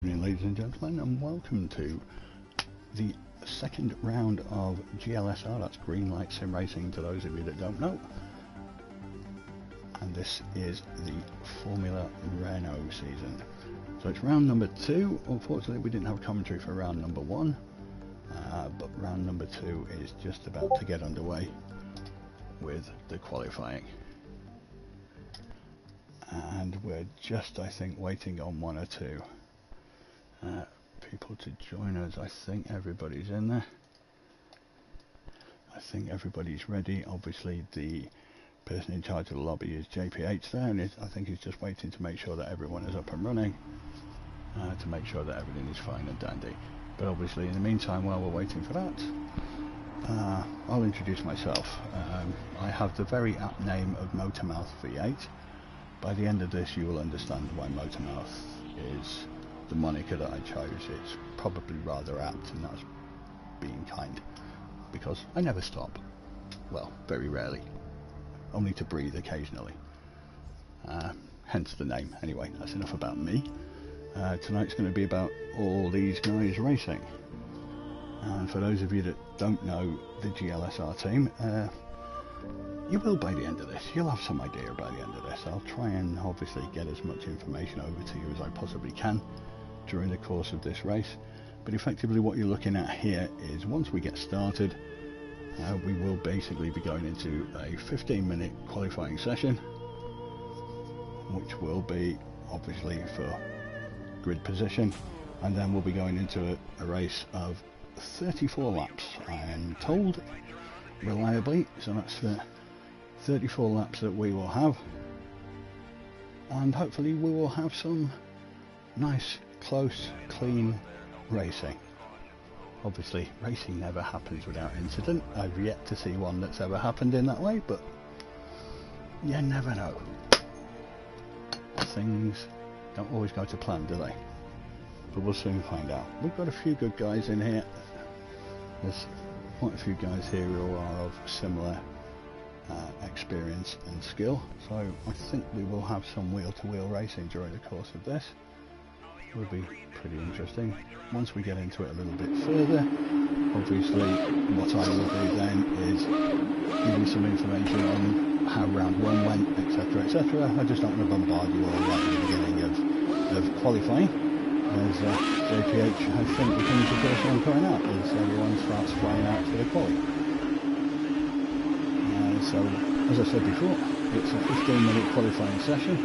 Good evening, ladies and gentlemen, and welcome to the second round of GLSR. That's Green Light Sim Racing to those of you that don't know. And this is the Formula Renault season. So it's round number 2. Unfortunately, we didn't have commentary for round number 1, but round number 2 is just about to get underway with the qualifying. And we're just, I think, waiting on one or two people to join us. I think everybody's in there. I think everybody's ready. Obviously the person in charge of the lobby is JPH there, and I think he's just waiting to make sure that everyone is up and running, to make sure that everything is fine and dandy. But obviously in the meantime, while we're waiting for that, I'll introduce myself. I have the very apt name of Motormouth V8. By the end of this you will understand why Motormouth is the moniker that I chose. It's probably rather apt, and that's being kind, because I never stop. Well, very rarely, only to breathe occasionally, hence the name. Anyway, that's enough about me. Tonight's going to be about all these guys racing, and for those of you that don't know the GLSR team, you will by the end of this. You'll have some idea by the end of this. I'll try and obviously get as much information over to you as I possibly can during the course of this race, but effectively what you're looking at here is, once we get started, we will basically be going into a 15-minute qualifying session, which will be obviously for grid position, and then we'll be going into a race of 34 laps, I am told, reliably. So that's 34 laps that we will have, and hopefully we will have some nice, close, clean racing. Obviously racing never happens without incident. I've yet to see one that's ever happened in that way, but you never know. Things don't always go to plan, do they? But we'll soon find out. We've got a few good guys in here. There's quite a few guys here who are of similar experience and skill, so I think we will have some wheel-to-wheel racing during the course of this. It will be pretty interesting. Once we get into it a little bit further, obviously what I will do then is give you some information on how round 1 went, etc, etc. I just don't want to bombard you all right at the beginning of qualifying, as JPH I think becomes the first one coming out as everyone starts flying out for the quali. So, as I said before, it's a 15-minute qualifying session.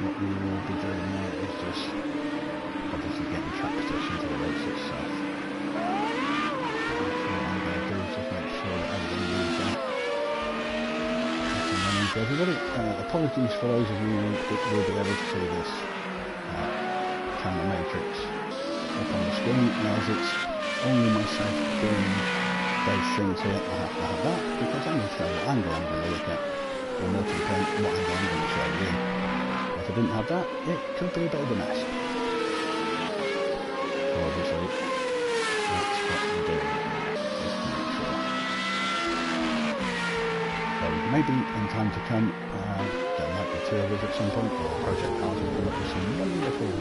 What we will be doing now is just obviously getting track position for the race itself. What I'm going to do is just make sure that everybody moves out. And everybody, apologies for those of you that will be able to see this camera matrix up on the screen, as it's only myself doing those things here. I have to have that because I'm going to show what angle I'm going to look at, or more to the point, what angle I'm going to show you. If I didn't have that, it could be a bit of a mess. So obviously, that's what we're doing, just to make sure. So maybe in time to come, there might be 2 of us at some point, or Project Cars will come up with some wonderful,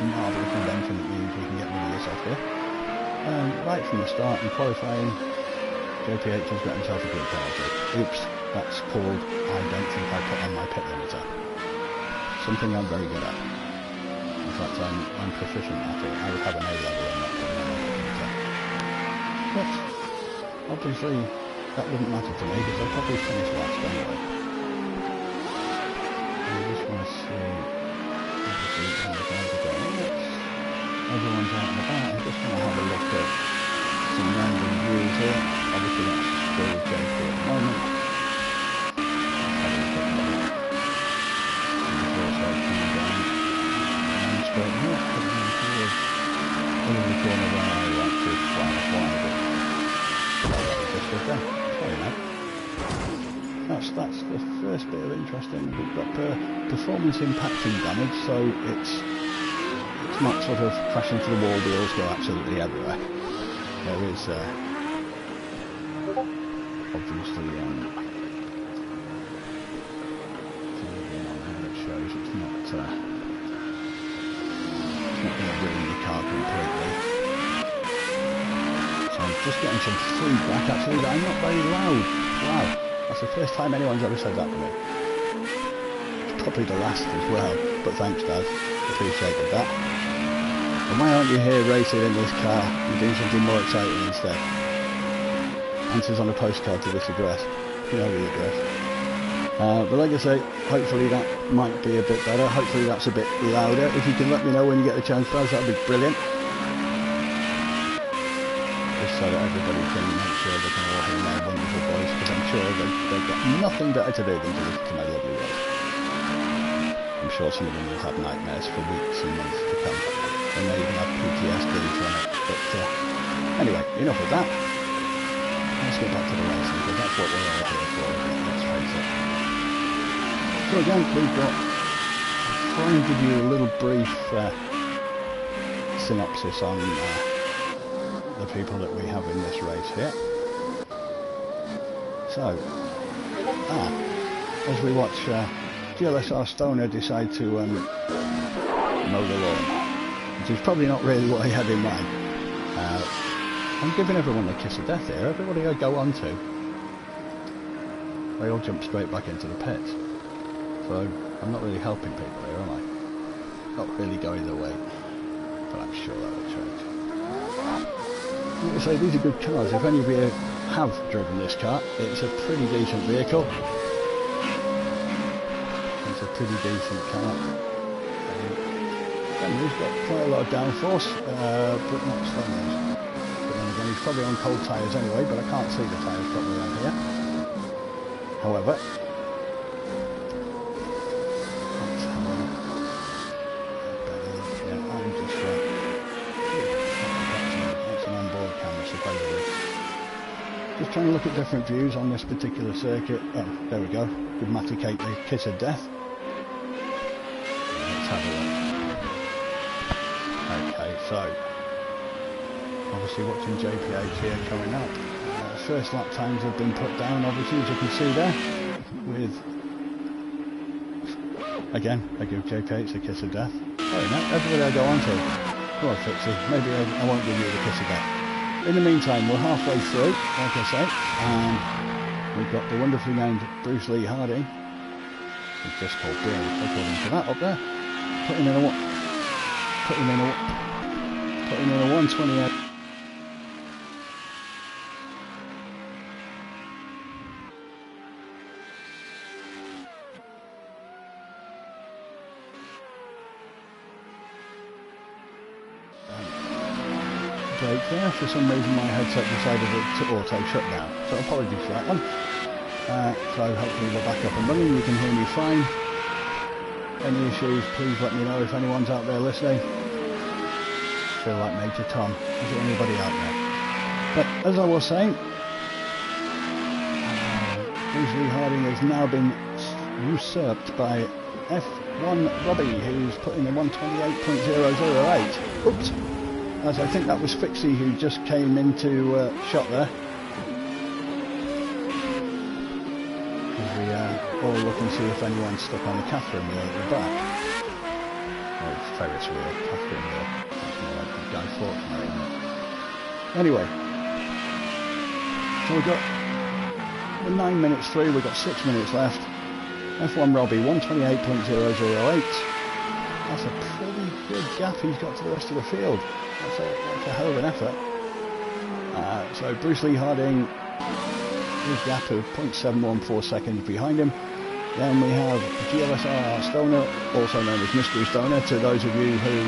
marvellous invention that means we can get rid of this off here. Right from the start in qualifying, JPH has got himself a grid penalty. Oops, that's called I don't think I put on my pit limiter. Something I'm very good at. In fact, I'm proficient at it. I would have an A level on that putting on my pit limiter. But obviously that wouldn't matter to me because I'll probably finish last anyway. I just want to see, obviously, how the guys are going. Everyone's out and about. I'm just going to have a look at some random views here. Obviously that's still JP at the moment. Let's have a look at that. And there's also coming down and straight here, coming in towards the corner where I like to fly off wide, but just goes there. Sorry mate. That's the first bit of interesting. We've got performance impacting damage, so it's not sort of crashing to the wall, wheels go absolutely everywhere. There is obviously it's not going to ruin your car completely. So I'm just getting some feedback actually that I'm not very loud. Wow, that's the first time anyone's ever said that to me. It's probably the last as well, but thanks Dad, appreciated that. And why aren't you here racing in this car? You're doing something more exciting instead. Answers on a postcard to this address. You know the address. But like I say, hopefully that might be a bit better. Hopefully that's a bit louder. If you can let me know when you get a chance, guys, that would be brilliant. Just so that everybody can make sure they can all hear my wonderful voice, because I'm sure they've got nothing better to do than to listen to my lovely voice. I'm sure some of them will have nightmares for weeks and months to come. They may even have PTSD from it. But anyway, enough of that. Let's get back to the racing, because that's what we're all here for, let's face it. So again, we've got, I'll try and give you a little brief synopsis on the people that we have in this race here. So, as we watch GLSR Stoner decide to mow the lawn, which is probably not really what he had in mind. I'm giving everyone the kiss of death here. Everybody I go on to, they all jump straight back into the pits. So I'm not really helping people here, am I? Not really going the way, but I'm sure that will change. Like I say, these are good cars. If any of you have driven this car, it's a pretty decent vehicle. It's a pretty decent car. And he's got quite a lot of downforce, but not so much. He's probably on cold tyres anyway, but I can't see the tyres properly on here. However, let's have a look. Yeah, I'm just that's an onboard camera, supposedly. Just trying to look at different views on this particular circuit. Oh, there we go. Give Matty Kate the kiss of death. Let's have a look. Okay, so obviously watching JPH here coming up. First lap times have been put down, obviously, as you can see there. With, again, I give JPH the kiss of death. Oh, no, everybody I go on to. Come on, Fixie, maybe I won't give you the kiss of death. In the meantime, we're halfway through, like I say, and we've got the wonderfully named Bruce Lee Harding. He's just called Beer, according to that up there. Putting in a 128. Break there. For some reason my headset decided to auto shut down, so apologies for that one. So hopefully we're back up and running. You can hear me fine. Any issues, please let me know if anyone's out there listening. I feel like Major Tom. Is there anybody out there? But as I was saying, Bruce Lee Harding has now been usurped by F1 Robbie, who's put in a 128.008. Oops. As I think that was Fixie who just came into shot there. As we all look and see if anyone's stuck on the Catherine wheel at the back. Oh, it's Ferris wheel, Catherine wheel. That's more like the Guy Fawkes wheel, isn't it? Anyway, so we've got, we're 9 minutes through, we've got 6 minutes left. F1 Robbie, 128.008. That's a pretty good gap he's got to the rest of the field. That's a hell of an effort. So Bruce Lee Harding, his gap of 0.714 seconds behind him. Then we have GLSR Stoner, also known as Mystery Stoner, to those of you who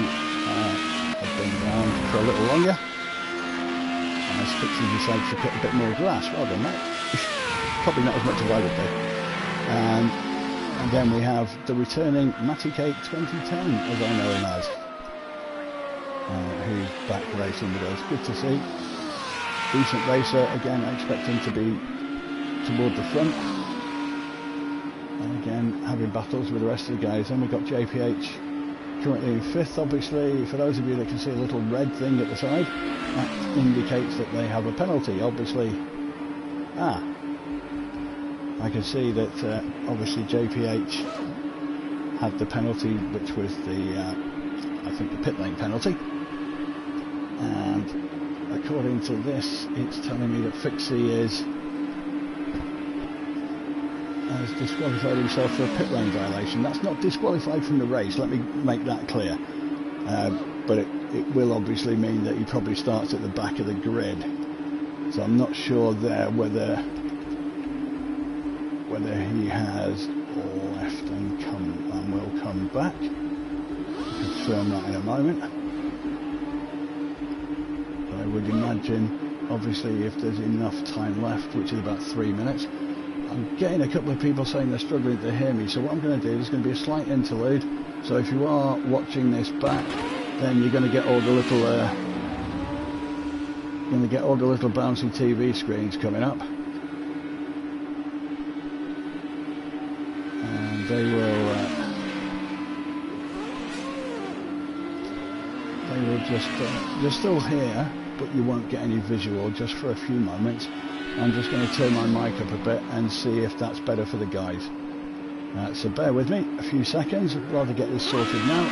have been around for a little longer. As Fixie decides to cut a bit more grass. Well done, mate. Probably not as much as I would do. And then we have the returning Matty Cake 2010, as I know him as. Who's back racing with us. Good to see. Decent racer, again, I expect him to be toward the front. And again, having battles with the rest of the guys. Then we've got JPH currently in 5th, obviously. For those of you that can see a little red thing at the side, that indicates that they have a penalty, obviously. I can see that obviously JPH had the penalty, which was the, I think, the pit lane penalty. And according to this, it's telling me that Fixie has disqualified himself for a pit lane violation. That's not disqualified from the race, let me make that clear. But it will obviously mean that he probably starts at the back of the grid. So I'm not sure there whether he has left and will come back. I'll confirm that in a moment. But I would imagine, obviously, if there's enough time left, which is about 3 minutes. I'm getting a couple of people saying they're struggling to hear me, so what I'm going to do is going to be a slight interlude. So if you are watching this back, then you're going to get all the little bouncy TV screens coming up, and they will you're still here, but you won't get any visual just for a few moments. I'm just going to turn my mic up a bit and see if that's better for the guys. So bear with me a few seconds. I'd rather get this sorted now.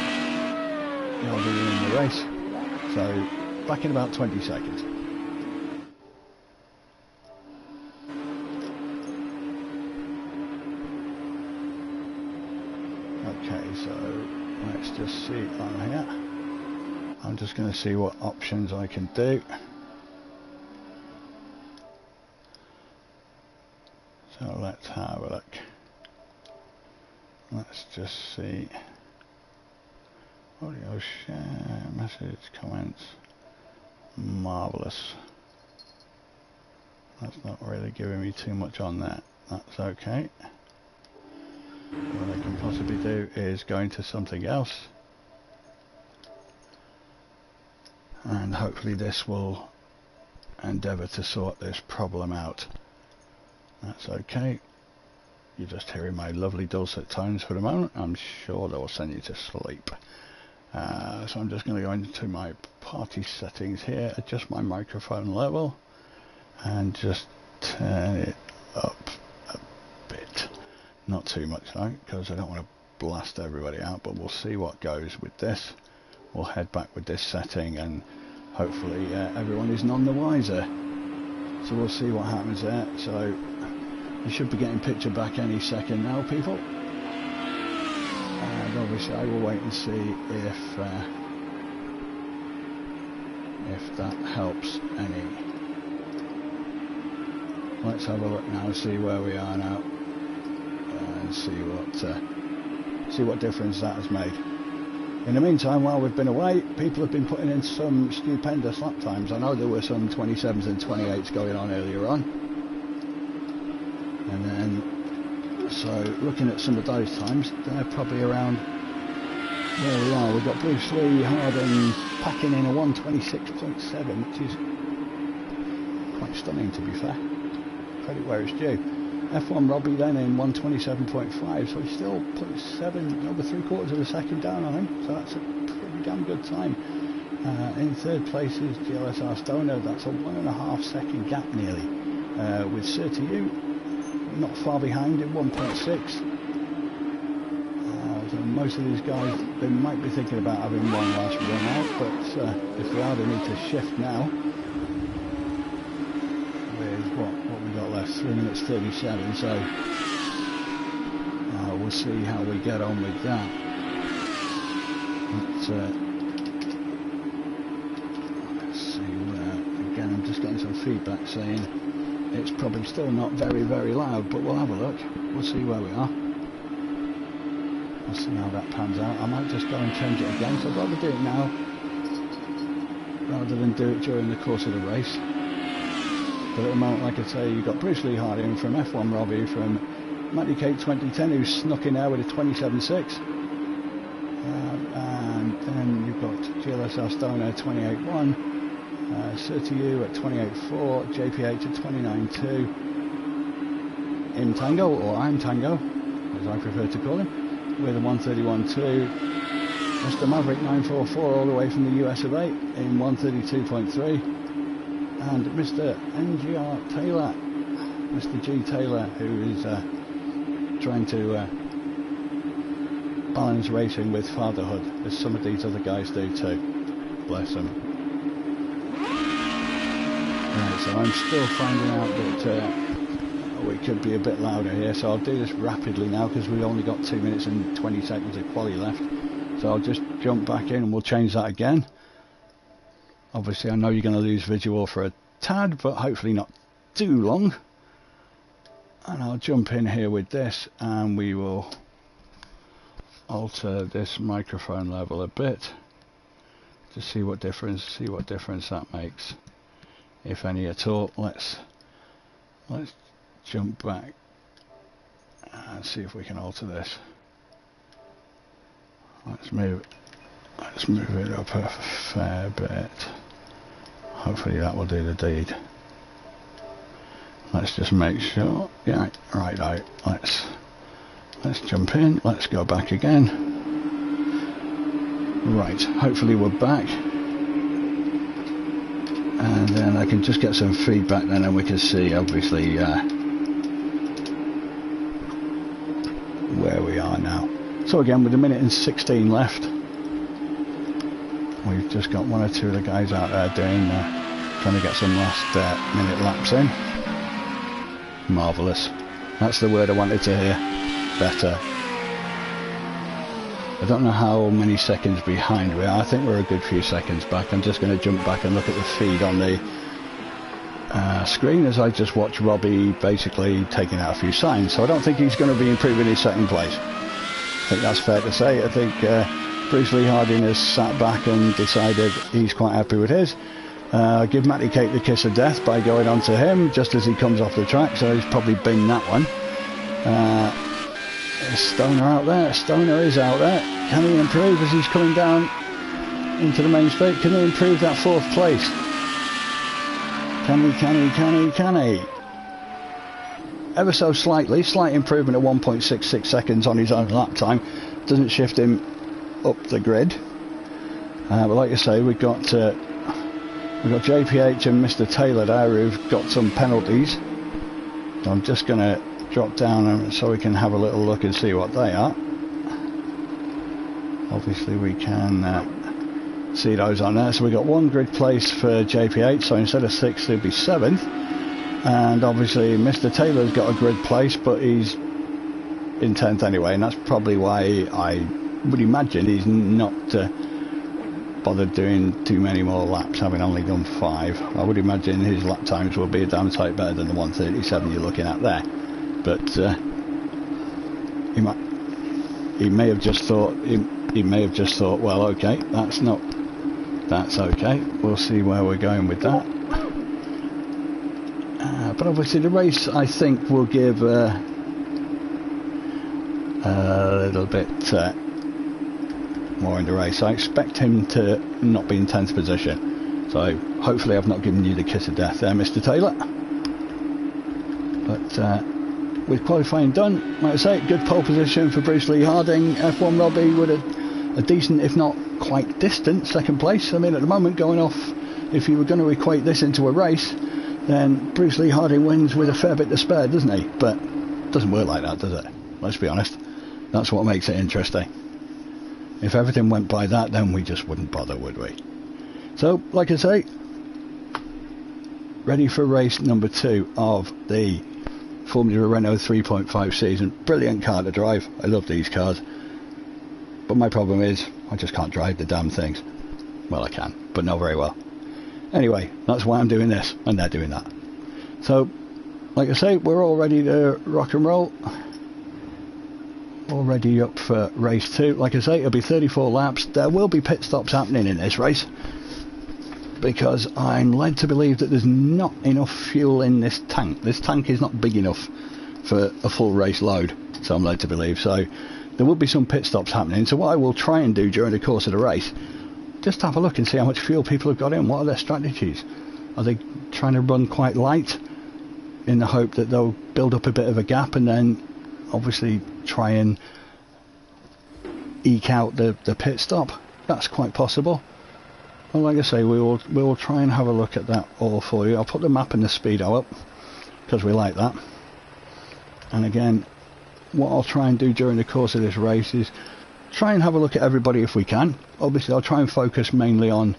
I'll be in the race. So back in about 20 seconds. Okay, so let's just see on here. I'm just going to see what options I can do. So let's have a look. Let's just see. Audio share, message, comments. Marvellous. That's not really giving me too much on that. That's okay. What I can possibly do is go into something else. And hopefully this will endeavour to sort this problem out. That's okay. You're just hearing my lovely dulcet tones for the moment. I'm sure they will send you to sleep. So I'm just going to go into my party settings here, adjust my microphone level, and just turn it up a bit. Not too much though, because I don't want to blast everybody out, but we'll see what goes with this. We'll head back with this setting, and hopefully everyone is none the wiser. So we'll see what happens there. So you should be getting picture back any second now, people. And obviously I will wait and see if that helps any. Let's have a look now, see where we are now, and see what difference that has made. In the meantime, while we've been away, people have been putting in some stupendous lap times. I know there were some 27s and 28s going on earlier on. And then, so looking at some of those times, they're probably around where we are. We've got Bruce Lee Harding packing in a 126.7, which is quite stunning to be fair. Credit where it's due. F1 Robbie then in 127.5, so he's still 0.7, over 3/4 of a second down on him, so that's a pretty damn good time. In third place is GLSR Stoner, that's a 1.5 second gap nearly, with Sakitto not far behind in 1.6. So most of these guys, they might be thinking about having one last run out, but if they are, they need to shift now. What we got left, 3 minutes 37, so we'll see how we get on with that. But, let's see where, again I'm just getting some feedback saying it's probably still not very loud, but we'll have a look, we'll see where we are. We'll see how that pans out. I might just go and change it again, so I'd rather do it now rather than do it during the course of the race. But at the moment, like I say, you've got Bruce Lee Harding from F1 Robbie from Matty Kate 2010, who's snuck in there with a 27.6. And then you've got GLSR Stoner 28.1, Sakitto at 28.4, JPH at 29.2, In Tango, or I'm Tango, as I prefer to call him, with a 131.2. Mr. Maverick 944 all the way from the US of A in 132.3. And Mr. NGR Taylor, Mr. G Taylor, who is trying to balance racing with fatherhood, as some of these other guys do too. Bless them. Right, so I'm still finding out that we could be a bit louder here, so I'll do this rapidly now because we've only got 2 minutes and 20 seconds of quali left. So I'll just jump back in and we'll change that again. Obviously I know you're going to lose visual for a tad, but hopefully not too long. And I'll jump in here with this and we will alter this microphone level a bit to see what difference that makes, if any at all. Let's jump back and see if we can alter this. Let's move it up a fair bit. Hopefully that will do the deed. Let's just make sure. Yeah, right out. Let's jump in. Let's go back again. Right, hopefully we're back. And then I can just get some feedback then, and we can see obviously where we are now. So again, with 1:16 left, we've just got one or two of the guys out there doing trying to get some last minute laps in. Marvellous. That's the word I wanted to hear. Better. I don't know how many seconds behind we are. I think we're a good few seconds back. I'm just going to jump back and look at the feed on the screen as I just watch Robbie basically taking out a few signs. So I don't think he's going to be improving his second place. I think that's fair to say. I think Bruce Lee Harding has sat back and decided he's quite happy with his. Give Matty Cake the kiss of death by going on to him just as he comes off the track, so he's probably binned that one. Stoner out there. Stoner is out there. Can he improve as he's coming down into the main straight? Can he improve that fourth place? Can he? Ever so slightly, slight improvement at 1.66 seconds on his own lap time. Doesn't shift him up the grid. But like you say, we've got JPH and Mr. Taylor there who've got some penalties. So I'm just going to drop down so we can have a little look and see what they are. Obviously we can see those on there. So we've got one grid place for JPH, so instead of 6th he'll be 7th. And obviously Mr. Taylor's got a grid place, but he's in 10th anyway, and that's probably why I would imagine he's not bothered doing too many more laps, having only done 5. I would imagine his lap times will be a damn sight better than the 1:37 you're looking at there. But he may have just thought well, okay, that's okay, we'll see where we're going with that. But obviously the race I think will give a little bit more in the race. I expect him to not be in 10th position, so hopefully I've not given you the kiss of death there, Mr. Taylor. But with qualifying done, like I say, good pole position for Bruce Lee Harding. F1 Robbie with a decent, if not quite distant, second place. I mean, at the moment, going off, if you were going to equate this into a race, then Bruce Lee Harding wins with a fair bit to spare, doesn't he? But it doesn't work like that, does it? Let's be honest. That's what makes it interesting. If everything went by that, then we just wouldn't bother, would we? So, like I say, ready for race number 2 of the Formula Renault 3.5 season. Brilliant car to drive. I love these cars. But my problem is, I just can't drive the damn things. Well, I can, but not very well. Anyway, that's why I'm doing this, and they're doing that. So, like I say, we're all ready to rock and roll. Already up for race 2. Like I say, it'll be 34 laps. There will be pit stops happening in this race, because I'm led to believe that there's not enough fuel in this tank. This tank is not big enough for a full race load, so I'm led to believe. So there will be some pit stops happening. So what I will try and do during the course of the race, just have a look and see how much fuel people have got in. What are their strategies? Are they trying to run quite light in the hope that they'll build up a bit of a gap and then obviously try and eke out the pit stop? That's quite possible. Well, like I say, we will try and have a look at that all for you. I'll put the map and the speedo up because we like that. And again, what I'll try and do during the course of this race is try and have a look at everybody if we can. Obviously I'll try and focus mainly on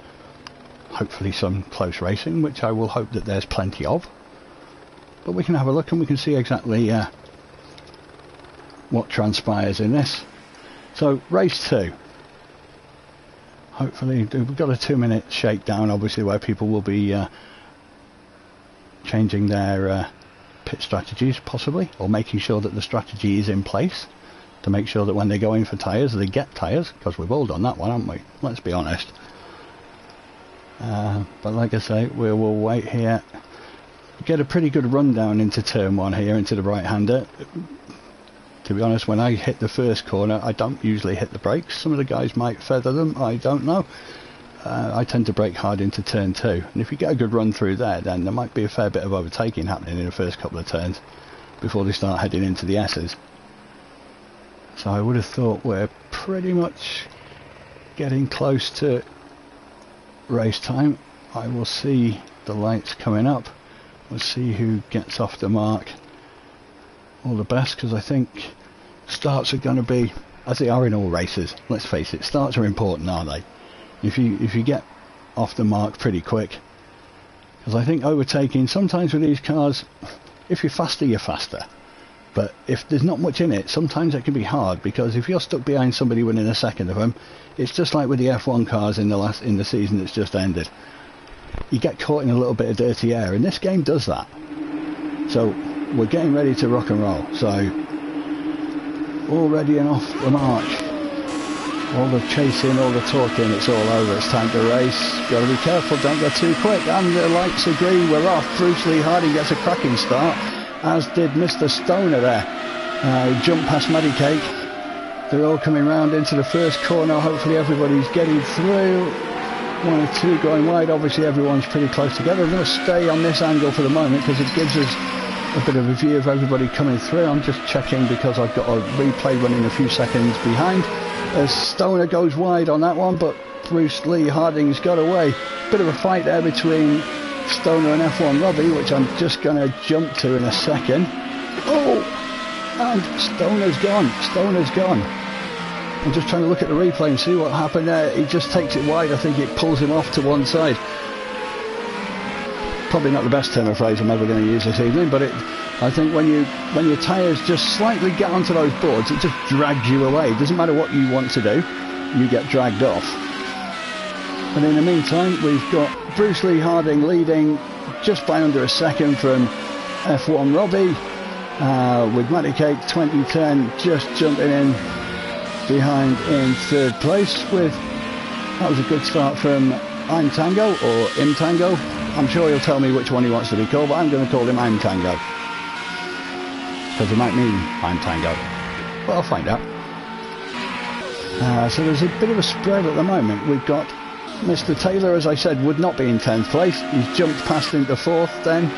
hopefully some close racing, which I will hope that there's plenty of, but we can have a look and we can see exactly what transpires in this. So race 2, hopefully we've got a 2-minute shakedown, obviously, where people will be changing their pit strategies possibly, or making sure that the strategy is in place to make sure that when they go in for tyres they get tyres, because we've all done that one, haven't we? Let's be honest. But like I say, we will wait here, get a pretty good rundown into turn 1 here, into the right-hander. To be honest, when I hit the first corner I don't usually hit the brakes. Some of the guys might feather them, I don't know. I tend to brake hard into turn 2, and if you get a good run through there, then there might be a fair bit of overtaking happening in the first couple of turns before they start heading into the S's. So I would have thought we're pretty much getting close to race time. I will see the lights coming up. We'll see who gets off the mark all the best, because I think starts are going to be, as they are in all races, let's face it, starts are important, aren't they? If you get off the mark pretty quick, because I think overtaking sometimes with these cars, if you're faster you're faster, but if there's not much in it, sometimes it can be hard, because if you're stuck behind somebody within a second of them, it's just like with the F1 cars in the season that's just ended. You get caught in a little bit of dirty air, and this game does that. So we're getting ready to rock and roll, so all ready and off the march. All the chasing, all the talking, it's all over, it's time to race. Gotta be careful, don't go too quick, and the lights are green, we're off. Bruce Lee Harding gets a cracking start, as did Mr. Stoner there. He jumped past Maddie Cake. They're all coming round into the first corner, hopefully everybody's getting through. 1 or 2 going wide, obviously everyone's pretty close together. I'm going to stay on this angle for the moment because it gives us a bit of a view of everybody coming through. I'm just checking because I've got a replay running a few seconds behind. As Stoner goes wide on that one, but Bruce Lee Harding's got away. Bit of a fight there between Stoner and F1 Robbie, which I'm just going to jump to in a second. Oh! And Stoner's gone. Stoner's gone. I'm just trying to look at the replay and see what happened there. He just takes it wide. I think it pulls him off to one side. Probably not the best turn of phrase I'm ever going to use this evening, but I think when your tyres just slightly get onto those boards, it just drags you away. It doesn't matter what you want to do, you get dragged off. And in the meantime, we've got Bruce Lee Harding leading just by under a second from F1 Robbie, with Matty Cake 2010 just jumping in behind in third place. That was a good start from I'm Tango, or Im Tango. I'm sure he'll tell me which one he wants to be called, but I'm going to call him I'm Tango, because he might mean I'm Tango, but I'll find out. So there's a bit of a spread at the moment. We've got Mr. Taylor, as I said, would not be in 10th place. He's jumped past into 4th then,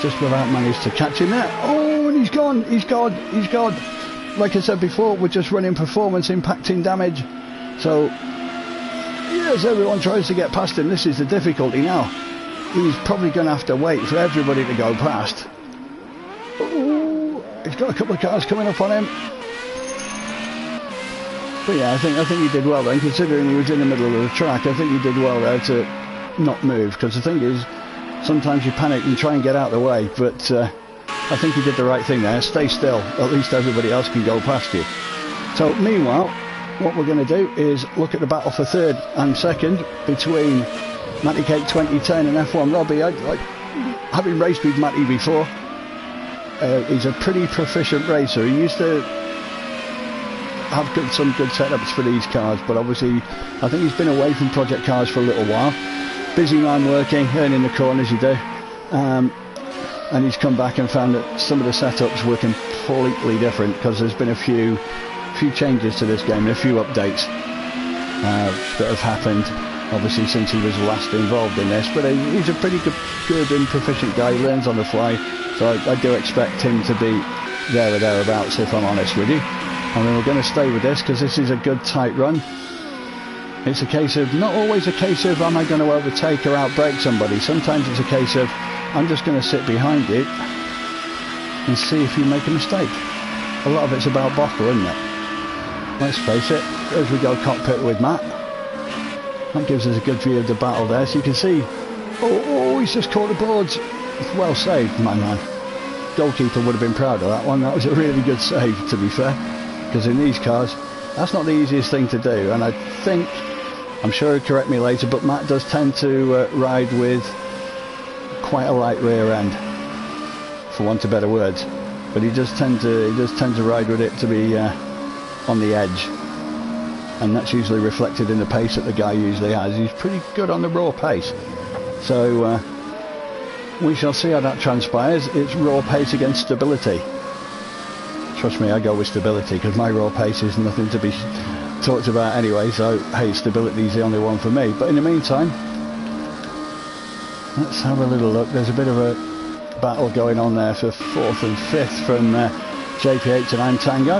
just about managed to catch him there. Oh, and he's gone. Like I said before, we're just running performance impacting damage. So yes, everyone tries to get past him. This is the difficulty now. He's probably going to have to wait for everybody to go past. Ooh, he's got a couple of cars coming up on him. But yeah, I think he did well then, considering he was in the middle of the track. I think he did well there to not move, because the thing is, sometimes you panic and try and get out of the way, but I think he did the right thing there. Stay still, at least everybody else can go past you. So meanwhile, what we're going to do is look at the battle for 3rd and 2nd between Matty Cake 2010 and F1 Robbie. Having raced with Matty before, he's a pretty proficient racer. He used to have some good setups for these cars, but obviously I think he's been away from project cars for a little while. Busy man working, earning the corners you do, and he's come back and found that some of the setups were completely different, because there's been a few changes to this game and a few updates that have happened obviously since he was last involved in this. But he's a pretty good and proficient guy. He learns on the fly, so I do expect him to be there or thereabouts, if I'm honest with you. I mean, we're going to stay with this because this is a good tight run. It's a case of, not always a case of am I going to overtake or outbrake somebody. Sometimes it's a case of I'm just going to sit behind you and see if you make a mistake. A lot of it's about bottle, isn't it? let's face it, as we go cockpit with Matt, that gives us a good view of the battle there. So you can see, oh, he's just caught the boards. It's well saved, my man. Goalkeeper would have been proud of that one. That was a really good save, to be fair, because in these cars, that's not the easiest thing to do. And I think, I'm sure he'll correct me later, but Matt does tend to ride with quite a light rear end, for want of better words. But he does tend to ride with it to be on the edge, and that's usually reflected in the pace that the guy usually has. He's pretty good on the raw pace, so we shall see how that transpires. It's raw pace against stability. Trust me, I go with stability, because my raw pace is nothing to be talked about anyway, so hey, stability is the only one for me. But in the meantime, let's have a little look. There's a bit of a battle going on there for 4th and 5th from JP8 and I'm Tango.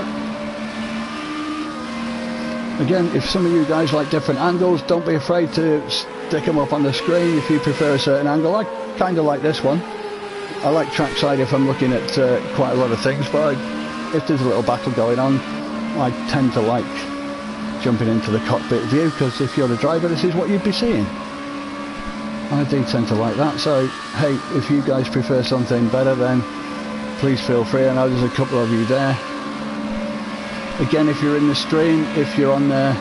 Again, if some of you guys like different angles, don't be afraid to stick them up on the screen if you prefer a certain angle. I kind of like this one. I like trackside if I'm looking at quite a lot of things, but if there's a little battle going on, I tend to like jumping into the cockpit view, because if you're the driver, this is what you'd be seeing. I do tend to like that, so hey, if you guys prefer something better, then please feel free. I know there's a couple of you there. Again, if you're in the stream, if you're on the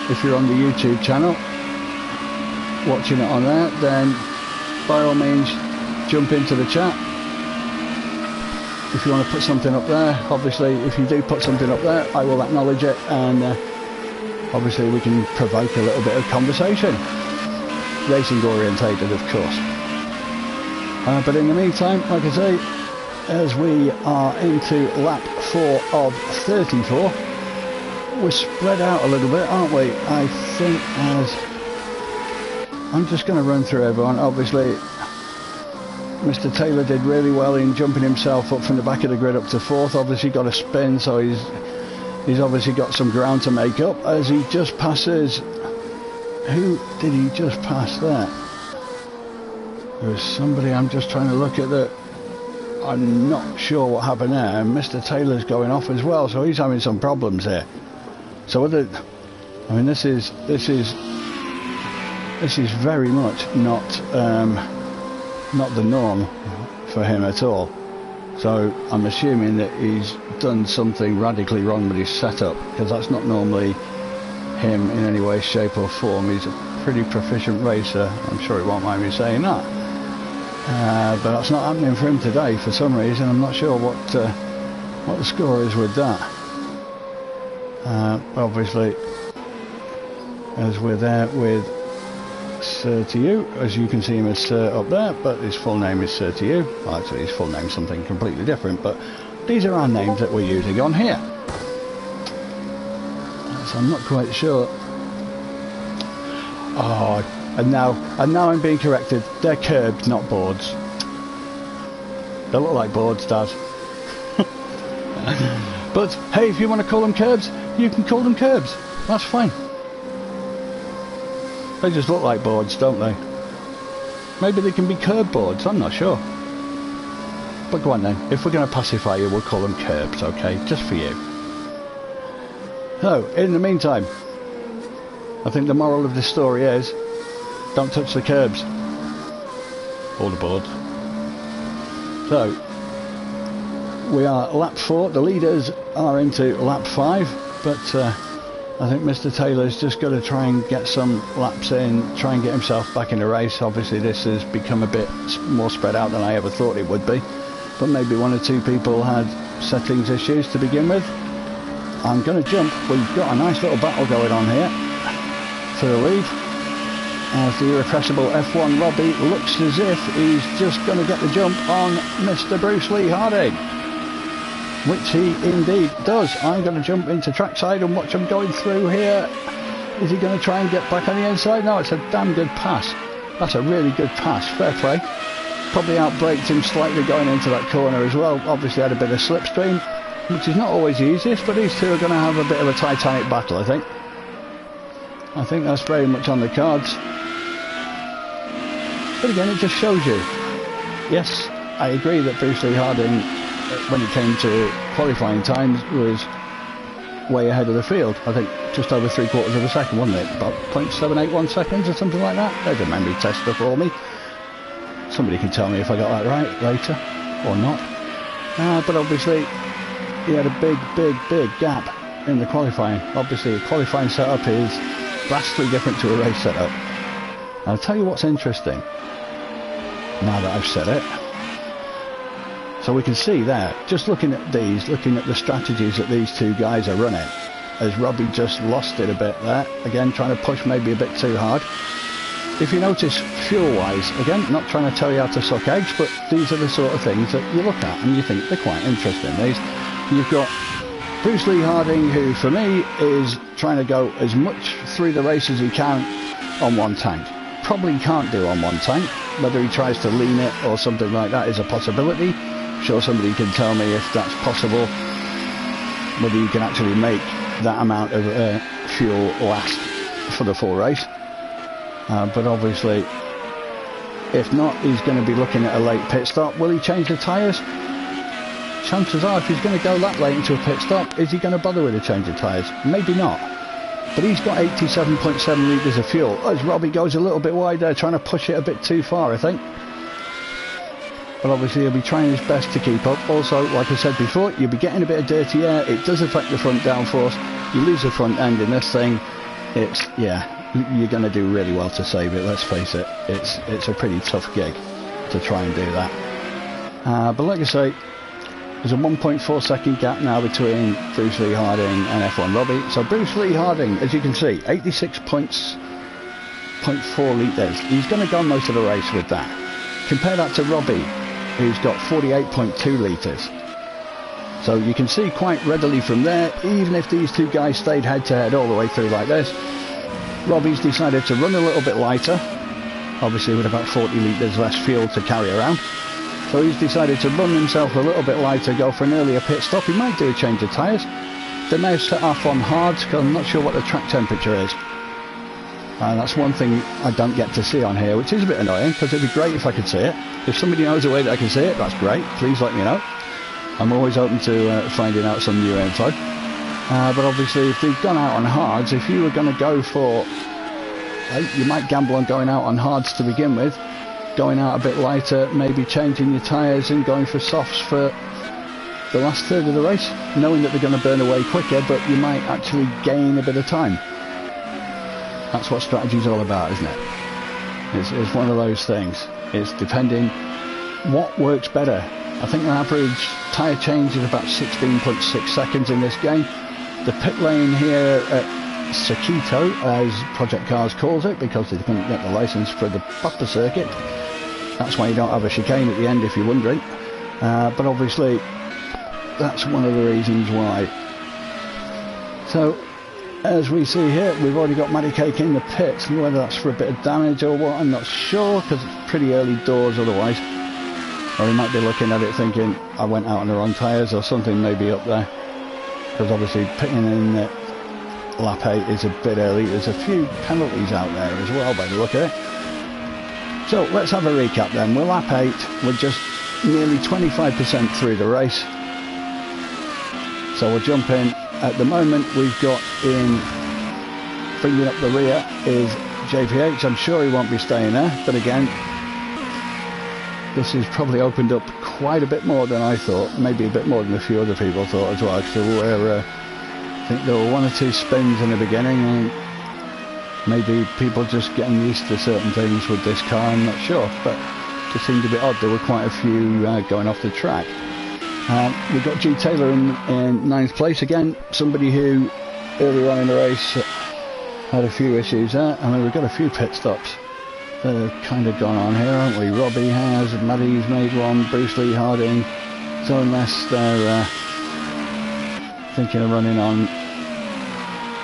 YouTube channel, watching it on there, then by all means jump into the chat. If you want to put something up there, obviously if you do put something up there, I will acknowledge it, and obviously we can provoke a little bit of conversation, racing orientated of course. But in the meantime, like I say, as we are into lap 4 of 34, we're spread out a little bit, aren't we? I think, as I'm just going to run through everyone. Obviously Mr. Taylor did really well in jumping himself up from the back of the grid up to 4th. Obviously got a spin, so he's obviously got some ground to make up as he just passes. Who did he just pass there? There was somebody, I'm just trying to look at the, I'm not sure what happened there, and Mr. Taylor's going off as well, so he's having some problems here. So whether, I mean, this is very much not the norm for him at all. So I'm assuming that he's done something radically wrong with his setup, because that's not normally him in any way, shape or form. He's a pretty proficient racer, I'm sure he won't mind me saying that. But that's not happening for him today for some reason. I'm not sure what the score is with that. Obviously, as we're there with Sir to you, as you can see him as Sir up there, but his full name is Sir to you. Well, actually his full name is something completely different, but these are our names that we're using on here. So I'm not quite sure. Oh, and now I'm being corrected. They're curbs, not boards. They look like boards, Dad. But hey, if you want to call them curbs, you can call them curbs. That's fine. They just look like boards, don't they? Maybe they can be curb boards, I'm not sure. But go on then, if we're going to pacify you, we'll call them curbs, okay? Just for you. So, in the meantime, I think the moral of this story is, don't touch the curbs. Or the boards. So, we are lap 4, the leaders are into lap 5, but I think Mr. Taylor's just got to try and get some laps in, try and get himself back in the race. Obviously this has become a bit more spread out than I ever thought it would be, but maybe one or two people had settings issues to begin with. I'm going to jump. We've got a nice little battle going on here for the lead, as the irrepressible F1 Robbie looks as if he's just going to get the jump on Mr. Bruce Lee Harding, which he indeed does. I'm going to jump into trackside and watch him going through here. Is he going to try and get back on the inside? No, it's a damn good pass. That's a really good pass. Fair play. Probably outbraked him slightly going into that corner as well. Obviously had a bit of slipstream, which is not always the easiest, but these two are going to have a bit of a titanic battle, I think. I think that's very much on the cards. But again, it just shows you. Yes, I agree that Bruce Lee Harding, when it came to qualifying times, was way ahead of the field. I think just over 3/4 of a second, wasn't it? About 0.781 seconds or something like that. There's a memory tester for me. Somebody can tell me if I got that right later or not. But obviously he had a big gap in the qualifying. Obviously a qualifying setup is vastly different to a race setup. I'll tell you what's interesting now that I've said it. So we can see there, just looking at the strategies that these two guys are running, as Robbie just lost it a bit there, again trying to push maybe a bit too hard. If you notice, fuel-wise, again, not trying to tell you how to suck eggs, but these are the sort of things that you look at and you think they're quite interesting. You've got Bruce Lee Harding, who for me is trying to go as much through the race as he can on one tank. Probably can't do on one tank. Whether he tries to lean it or something like that is a possibility. I'm sure somebody can tell me if that's possible, whether you can actually make that amount of fuel last for the full race. But obviously, if not, he's going to be looking at a late pit stop. Will he change the tyres? Chances are, if he's going to go that late into a pit stop, is he going to bother with a change of tyres? Maybe not. But he's got 87.7 litres of fuel. As Robbie goes a little bit wide there, trying to push it a bit too far, I think. But obviously he'll be trying his best to keep up. Also, like I said before, you'll be getting a bit of dirty air. It does affect the front downforce. You lose the front end in this thing. You're going to do really well to save it, let's face it. It's a pretty tough gig to try and do that. But like I say, there's a 1.4 second gap now between Bruce Lee Harding and F1 Robbie. So Bruce Lee Harding, as you can see, 86.4 litres. He's going to go most of the race with that. Compare that to Robbie, who's got 48.2 litres. So you can see quite readily from there, even if these two guys stayed head to head all the way through like this, Robbie's decided to run a little bit lighter, obviously with about 40 litres less fuel to carry around. So he's decided to run himself a little bit lighter, go for an earlier pit stop. He might do a change of tyres. They may have set off on hards, because I'm not sure what the track temperature is. And that's one thing I don't get to see on here, which is a bit annoying, because it'd be great if I could see it. If somebody knows a way that I can see it, that's great. Please let me know. I'm always open to finding out some new info. But obviously, if they've gone out on hards, if you were going to go for... you might gamble on going out on hards to begin with, going out a bit lighter, maybe changing your tyres and going for softs for the last third of the race, knowing that they're going to burn away quicker, but you might actually gain a bit of time. That's what strategy's all about, isn't it? It's one of those things. It's depending what works better. I think the average tyre change is about 16.6 seconds in this game. The pit lane here at Sakitto, as Project Cars calls it, because they couldn't get the licence for the proper circuit. That's why you don't have a chicane at the end, if you're wondering. But obviously, that's one of the reasons why. So, as we see here, we've already got Matty Cake in the pits, and whether that's for a bit of damage or what, I'm not sure, because it's pretty early doors otherwise. Or he might be looking at it thinking, I went out on the wrong tyres, or something maybe up there. Because obviously, pitting in lap 8 is a bit early. There's a few penalties out there as well, by the look of it. So, let's have a recap then. We're lap 8, we're just nearly 25% through the race. So we'll jump in. At the moment, we've got in, bringing up the rear is JPH. I'm sure he won't be staying there, but again, this has probably opened up quite a bit more than I thought, maybe a bit more than a few other people thought as well, because I think there were one or two spins in the beginning, and maybe people just getting used to certain things with this car, I'm not sure, but it just seemed a bit odd. There were quite a few going off the track. We've got G Taylor in 9th place again, somebody who earlier on in the race had a few issues there. I mean, we've got a few pit stops that have kind of gone on here, haven't we? Robbie has, Maddie's made one, Bruce Lee Harding. So unless they're thinking of running on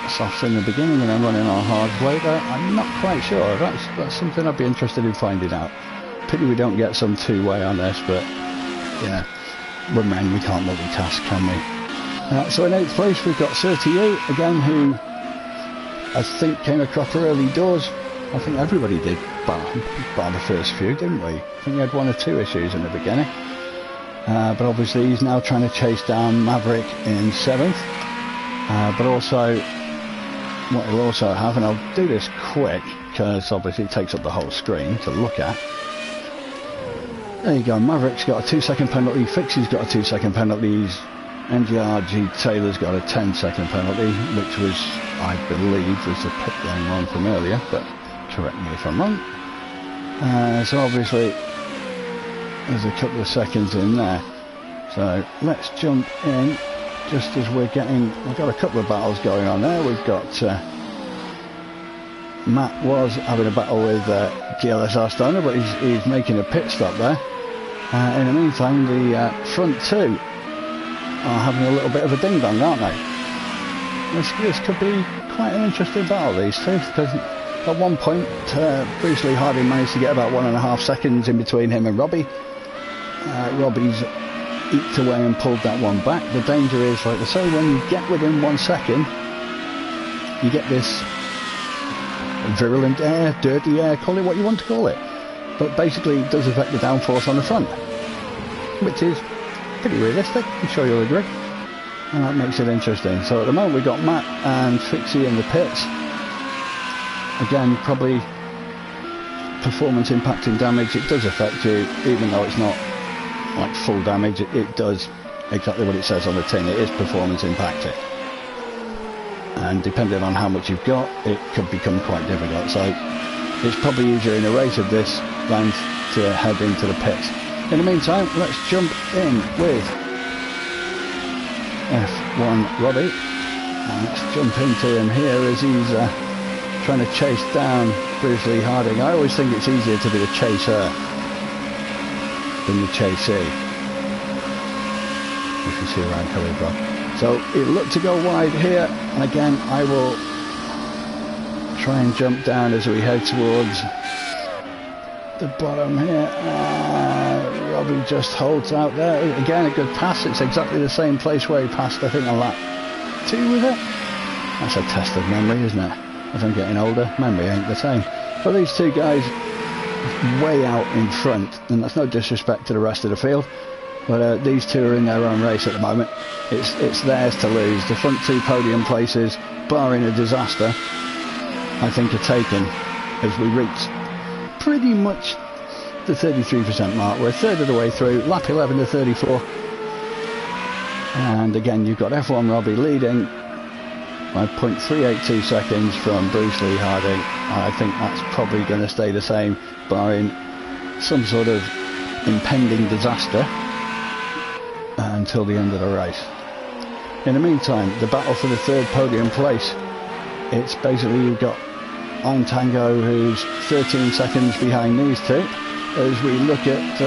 softs in the beginning and then running on hards later, I'm not quite sure. That's something I'd be interested in finding out. Pity we don't get some two-way on this, but yeah. We're men, we can't multitask, can we? So in 8th place we've got Surtier again, who I think came across early doors. I think everybody did, bar the first few, didn't we? I think he had one or two issues in the beginning. But obviously he's now trying to chase down Maverick in 7th. But also, what he'll also have, and I'll do this quick because obviously it takes up the whole screen to look at. There you go, Maverick's got a 2-second penalty, Fixie's got a 2-second penalty, NGRG Taylor's got a 10-second penalty, which was, I believe, was the pit lane one from earlier, but correct me if I'm wrong. So obviously there's a couple of seconds in there. So let's jump in just as we've got a couple of battles going on there. We've got Matt was having a battle with GLSR Stoner, but he's making a pit stop there. In the meantime, the front two are having a little bit of a ding-dong, aren't they? This could be quite an interesting battle, these two, because at one point Bruce Lee Harding managed to get about 1.5 seconds in between him and Robbie. Robbie's eked away and pulled that one back. The danger is, like they say, when you get within 1 second, you get this virulent air, dirty air, call it what you want to call it, but basically it does affect the downforce on the front, which is pretty realistic, I'm sure you'll agree, and that makes it interesting. So at the moment we've got Matt and Fixie in the pits. Again, probably performance impacting damage. It does affect you, even though it's not like full damage. It does exactly what it says on the tin. It is performance impacting, and depending on how much you've got, it could become quite difficult. So it's probably easier in a race of this than to head into the pits. In the meantime, let's jump in with F1 Robbie, and let's jump into him here as he's trying to chase down Bruce Lee Harding. I always think it's easier to be the chaser than the chasee, if you see where I'm coming from. So it looked to go wide here, and again I will try and jump down as we head towards the bottom here. Robbie just holds out there. Again, a good pass. It's exactly the same place where he passed, I think, on lap 2 with it. That's a test of memory, isn't it? As I'm getting older, memory ain't the same. But these two guys way out in front, and that's no disrespect to the rest of the field, but these two are in their own race at the moment. It's theirs to lose. The front 2 podium places, barring a disaster, I think are taken as we reach pretty much the 33% mark. We're a third of the way through, lap 11 to 34, and again you've got F1 Robbie leading by 0.382 seconds from Bruce Lee Harding. I think that's probably going to stay the same, barring some sort of impending disaster, until the end of the race. In the meantime, the battle for the third podium place, it's basically you've got On Tango, who's 13 seconds behind these two, as we look at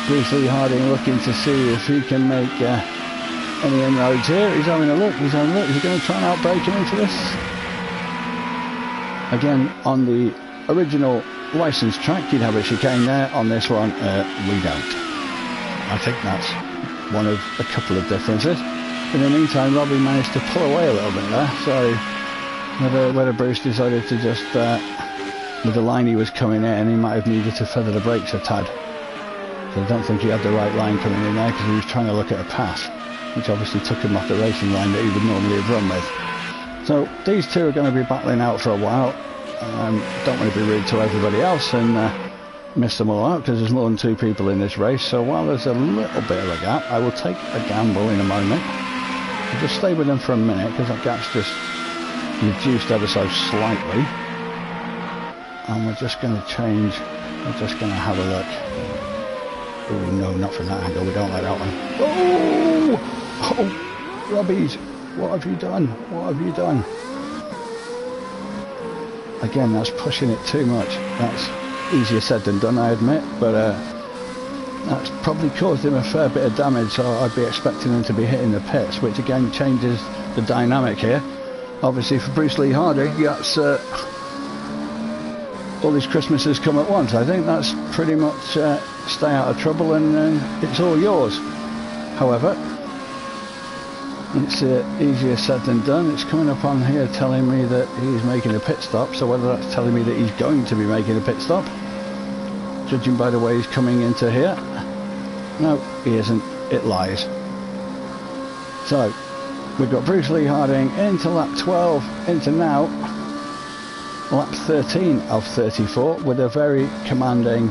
Bruce Lee Harding looking to see if he can make any inroads here. He's having a look, he's going to try and outbrake him into this. Again, on the original licensed track you'd have a chicane there. On this one we don't. I think that's one of a couple of differences. In the meantime, Robbie managed to pull away a little bit there, so whether Bruce decided to just with the line he was coming in, he might have needed to feather the brakes a tad. So I don't think he had the right line coming in there, because he was trying to look at a pass, which obviously took him off the racing line that he would normally have run with. So these two are going to be battling out for a while. Don't want to be rude to everybody else and miss them all out, because there's more than 2 people in this race. So while there's a little bit of a gap, I will take a gamble in a moment. I'll just stay with them for a minute, because that gap's just reduced ever so slightly. And we're just going to change. We're just going to have a look. Oh no, not from that angle. We don't like that one. Oh, Robbie's. What have you done? What have you done? Again, that's pushing it too much. That's easier said than done, I admit, but that's probably caused him a fair bit of damage, so I'd be expecting him to be hitting the pits, which again changes the dynamic here. Obviously for Bruce Lee Harding, that's all these Christmases come at once. I think that's pretty much stay out of trouble and it's all yours. However, it's easier said than done. It's coming up on here telling me that he's making a pit stop, so whether that's telling me that he's going to be making a pit stop, judging by the way he's coming into here, no, he isn't. It lies. So We've got Bruce Lee Harding into lap 12, into now lap 13 of 34 with a very commanding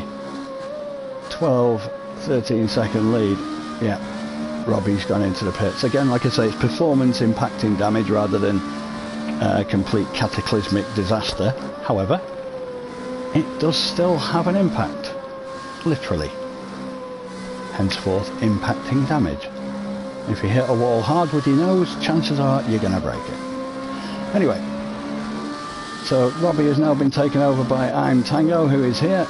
12-13 second lead. Yeah, Robbie's gone into the pits. Again, like I say, it's performance impacting damage rather than complete cataclysmic disaster. However, it does still have an impact, literally. Henceforth, impacting damage. If you hit a wall hard with your nose, chances are you're going to break it. Anyway, so Robbie has now been taken over by I'm Tango, who is here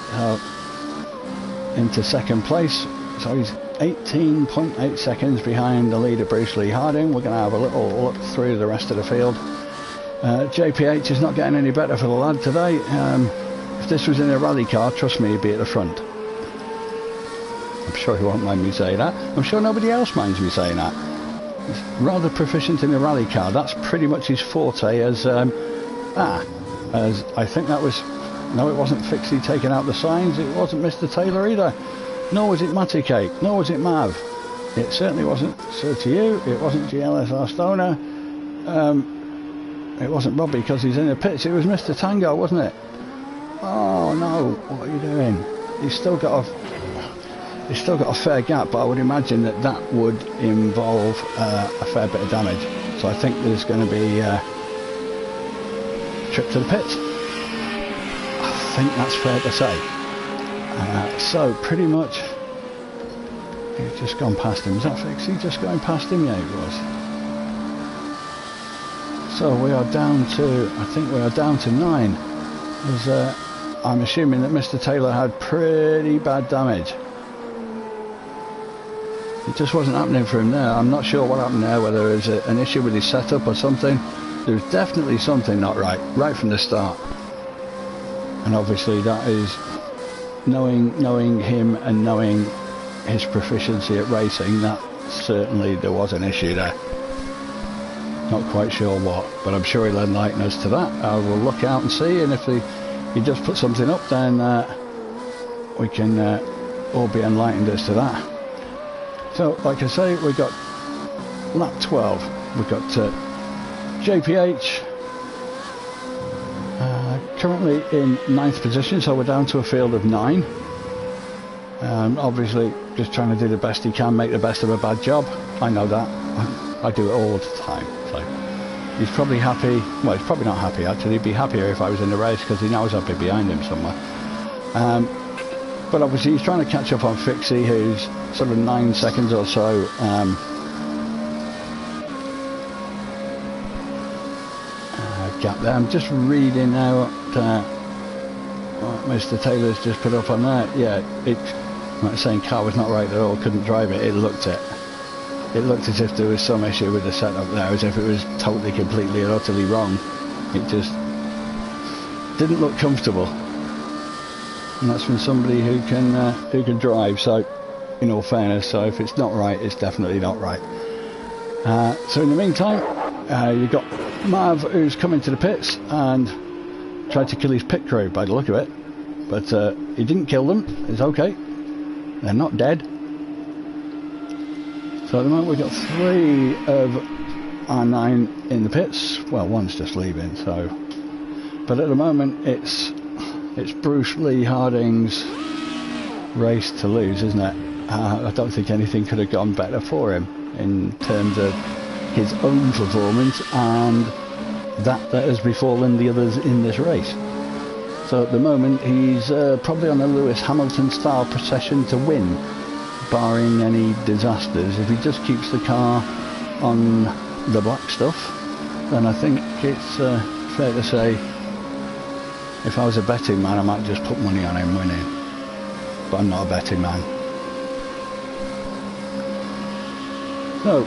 into second place. So he's 18.8 seconds behind the leader Bruce Lee Harding. We're going to have a little look through the rest of the field. JPH is not getting any better for the lad today. If this was in a rally car, trust me, he'd be at the front. I'm sure he won't mind me saying that. I'm sure nobody else minds me saying that. He's rather proficient in a rally car. That's pretty much his forte as I think that was... No, it wasn't Fixie taking out the signs. It wasn't Mr. Taylor either. Nor was it Matty Cake. Nor was it Mav. It certainly wasn't Sir to You. It wasn't GLSR Stoner. It wasn't Robbie because he's in the pits. It was Mr. Tango, wasn't it? Oh no! What are you doing? He's still got a fair gap, but I would imagine that would involve a fair bit of damage. So I think there's going to be a trip to the pits. I think that's fair to say. So pretty much, he's just gone past him. Is that Fixie just going past him? Yeah, it was. So we are down to, I think we are down to 9. I'm assuming that Mr. Taylor had pretty bad damage. It just wasn't happening for him there. I'm not sure what happened there, whether it was an issue with his setup or something. There was definitely something not right from the start. And obviously that is knowing him and knowing his proficiency at racing, that certainly there was an issue there. Not quite sure what, but I'm sure he'll enlighten us to that. I will look out and see, and if he does put something up, then we can all be enlightened as to that. So, like I say, we've got lap 12. We've got JPH currently in 9th position, so we're down to a field of 9. Obviously, just trying to do the best he can, make the best of a bad job. I know that. I do it all the time. So he's probably happy. Well, he's probably not happy actually. He'd be happier if I was in the race because he knows I'd be behind him somewhere. But obviously he's trying to catch up on Fixie, who's sort of 9 seconds or so gap there. I'm just reading out what Mr. Taylor's just put up on there. Yeah, I'm not saying car was not right at all, couldn't drive it. It looked as if there was some issue with the setup there, as if it was totally, completely and utterly wrong. It just didn't look comfortable. And that's from somebody who can drive, so in all fairness, so if it's not right, it's definitely not right. So in the meantime, you've got Mav, who's come into the pits and tried to kill his pit crew by the look of it, but he didn't kill them. It's okay, they're not dead. So at the moment we've got 3 of our 9 in the pits. Well, one's just leaving, so, but at the moment it's Bruce Lee Harding's race to lose, isn't it? I don't think anything could have gone better for him in terms of his own performance and that has befallen the others in this race. So at the moment he's probably on a Lewis Hamilton style procession to win, barring any disasters. If he just keeps the car on the black stuff, then I think it's fair to say, if I was a betting man, I might just put money on him winning. But I'm not a betting man. So,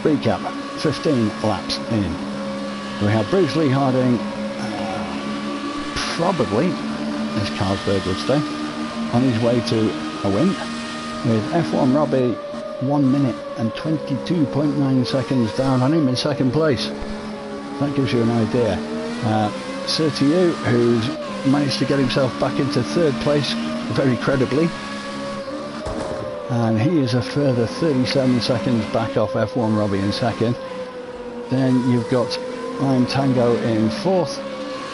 recap, 15 laps in. We have Bruce Lee Harding, probably, as Carlsberg would say, on his way to a win, with F1 Robbie 1 minute and 22.9 seconds down on him in second place. That gives you an idea. Sir to You, who's managed to get himself back into 3rd place very credibly, and he is a further 37 seconds back off F1 Robbie in second. Then you've got I'm Tango in 4th.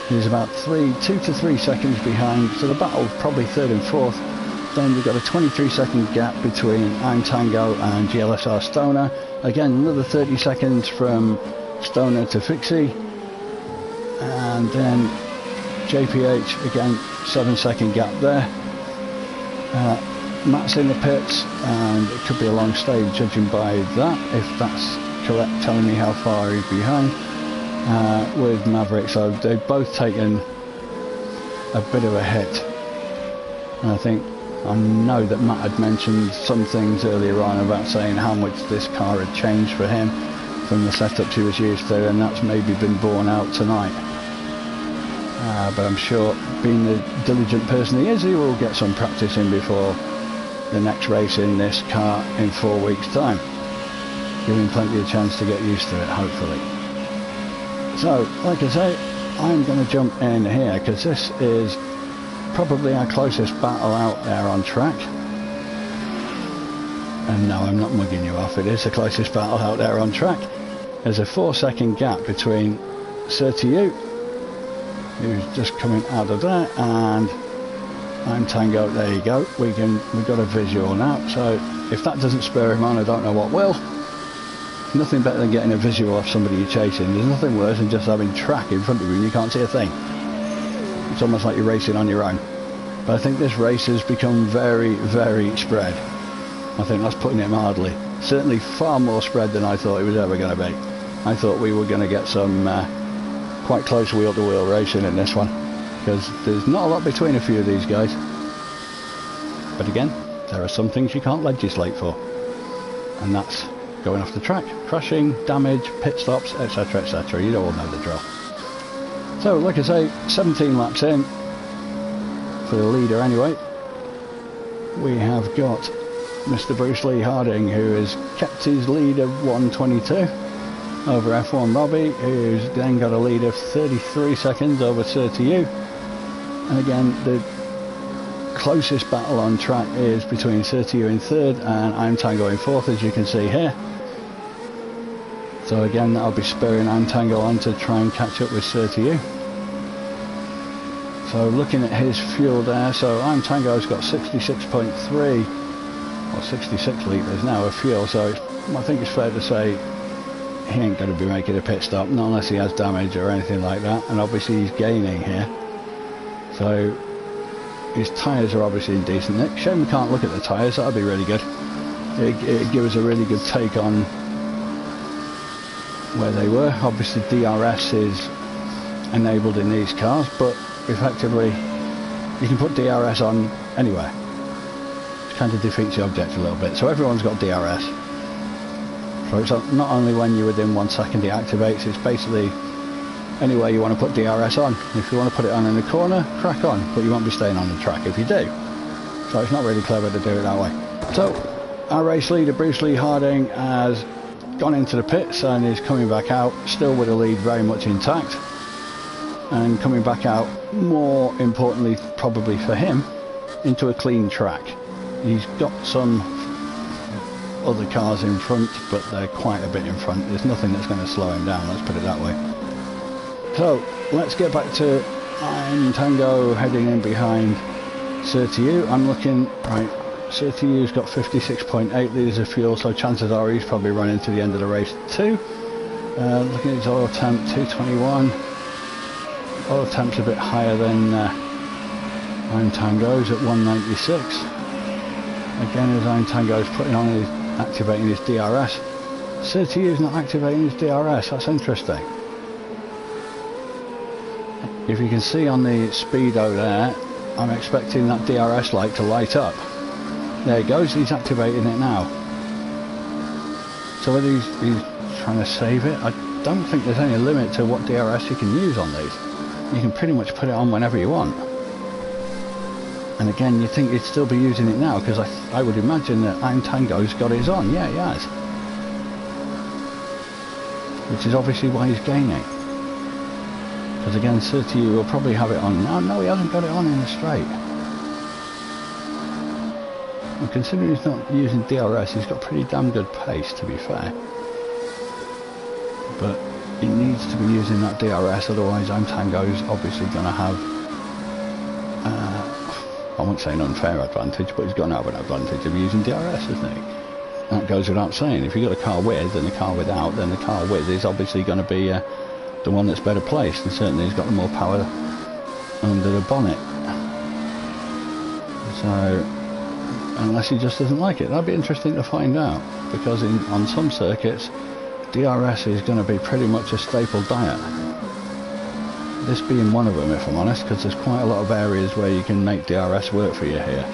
He's about 2 to 3 seconds behind, so the battle probably 3rd and 4th. Then you've got a 23-second gap between I'm Tango and GLSR Stoner. Again, another 30 seconds from Stoner to Fixie. And then JPH, again, 7-second gap there. Matt's in the pits, and it could be a long stage judging by that, if that's correct, telling me how far he's behind with Maverick. So they've both taken a bit of a hit. And I know that Matt had mentioned some things earlier on about saying how much this car had changed for him from the setups he was used to, and that's maybe been borne out tonight. But I'm sure, being the diligent person he is, he will get some practice in before the next race in this car in 4 weeks' time. Give him plenty of chance to get used to it, hopefully. So, like I say, I'm going to jump in here because this is probably our closest battle out there on track. And no, I'm not mugging you off, it is the closest battle out there on track. There's a 4-second gap between Sakitto, who's just coming out of there, and I'm Tango. There you go. We've got a visual now. So if that doesn't spur him on, I don't know what will. Nothing better than getting a visual of somebody you're chasing. There's nothing worse than just having track in front of you and you can't see a thing. It's almost like you're racing on your own. But I think this race has become very, very spread. I think that's putting it mildly. Certainly far more spread than I thought it was ever going to be. I thought we were going to get some quite close wheel-to-wheel racing in this one, because there's not a lot between a few of these guys. But again, there are some things you can't legislate for, and that's going off the track, crashing, damage, pit stops, etc, etc. You all know the drill. So like I say, 17 laps in for the leader anyway. We have got Mr. Bruce Lee Harding, who has kept his lead of 1:22 over F1 Robbie, who's then got a lead of 33 seconds over Sakitto. And again, the closest battle on track is between Sakitto in 3rd and I'm Tango in 4th, as you can see here. So again, that'll be spurring I'm Tango on to try and catch up with Sakitto. So looking at his fuel there, so I'm Tango's got 66.3 or 66 litres now of fuel, so I think it's fair to say he ain't going to be making a pit stop, not unless he has damage or anything like that. And obviously he's gaining here, so his tyres are obviously in decent nick. Shame we can't look at the tyres, that'll be really good. It'd give us a really good take on where they were. Obviously DRS is enabled in these cars, but effectively you can put DRS on anywhere. It kind of defeats the object a little bit. So everyone's got DRS. So it's not only when you're within 1 second it activates, it's basically anywhere you want to put DRS on. If you want to put it on in a corner, crack on, but you won't be staying on the track if you do. So it's not really clever to do it that way. So our race leader Bruce Lee Harding has gone into the pits and is coming back out, still with the lead very much intact, and coming back out, more importantly probably for him, into a clean track. He's got some other cars in front, but they're quite a bit in front. There's nothing that's going to slow him down, let's put it that way. So let's get back to I'm Tango heading in behind Sakitto. I'm looking, right, Sakitto's got 56.8 litres of fuel, so chances are he's probably running to the end of the race too. Looking at his oil temp, 221. Oil temp's a bit higher than I'm Tango's at 196. Again, as I'm Tango's putting on his, activating his DRS. Sakitto's not activating his DRS, that's interesting. If you can see on the speedo there, I'm expecting that DRS light to light up. There it goes, he's activating it now. So whether he's trying to save it, I don't think there's any limit to what DRS you can use on these. You can pretty much put it on whenever you want. And again, you think he'd still be using it now, because I would imagine that I'm Tango's got his on. Yeah, he has. Which is obviously why he's gaining. Because again, Sakitto will probably have it on now. No, he hasn't got it on in the straight. And considering he's not using DRS, he's got pretty damn good pace, to be fair. but he needs to be using that DRS, otherwise I'm Tango's obviously going to have, I won't say an unfair advantage, but he's going to have an advantage of using DRS, isn't he? That goes without saying. If you've got a car with and a car without, then the car with is obviously going to be the one that's better placed, and certainly he's got the more power under the bonnet. So, unless he just doesn't like it, that'd be interesting to find out, because on some circuits DRS is going to be pretty much a staple diet. This being one of them, if I'm honest, because there's quite a lot of areas where you can make DRS work for you here.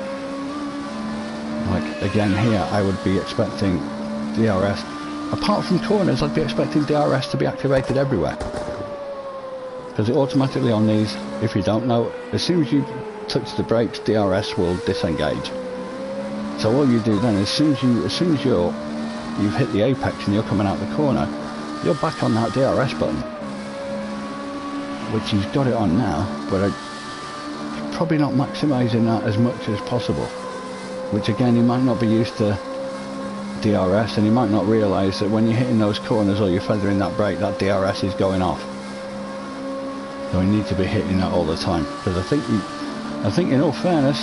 Like again here, I would be expecting DRS, apart from corners, I'd be expecting DRS to be activated everywhere, because it automatically on these, if you don't know, as soon as you touch the brakes, DRS will disengage. So all you do then, as soon as you've hit the apex and you're coming out the corner, you're back on that DRS button, which he's got it on now, but probably not maximising that as much as possible, which again, he might not be used to DRS, and he might not realise that when you're hitting those corners or you're feathering that brake, that DRS is going off. So we need to be hitting that all the time, because I think in all fairness,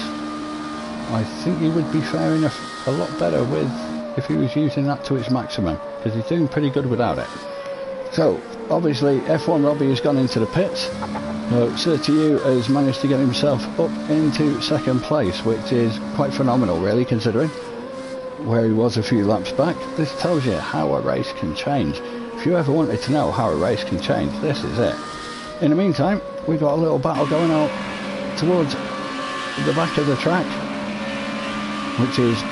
I think he would be faring a lot better with if he was using that to its maximum, because he's doing pretty good without it. So obviously F1 Robbie has gone into the pits, so Sir to You has managed to get himself up into second place, which is quite phenomenal really, considering where he was a few laps back. This tells you how a race can change. If you ever wanted to know how a race can change, this is it. In the meantime, we've got a little battle going out towards the back of the track, which is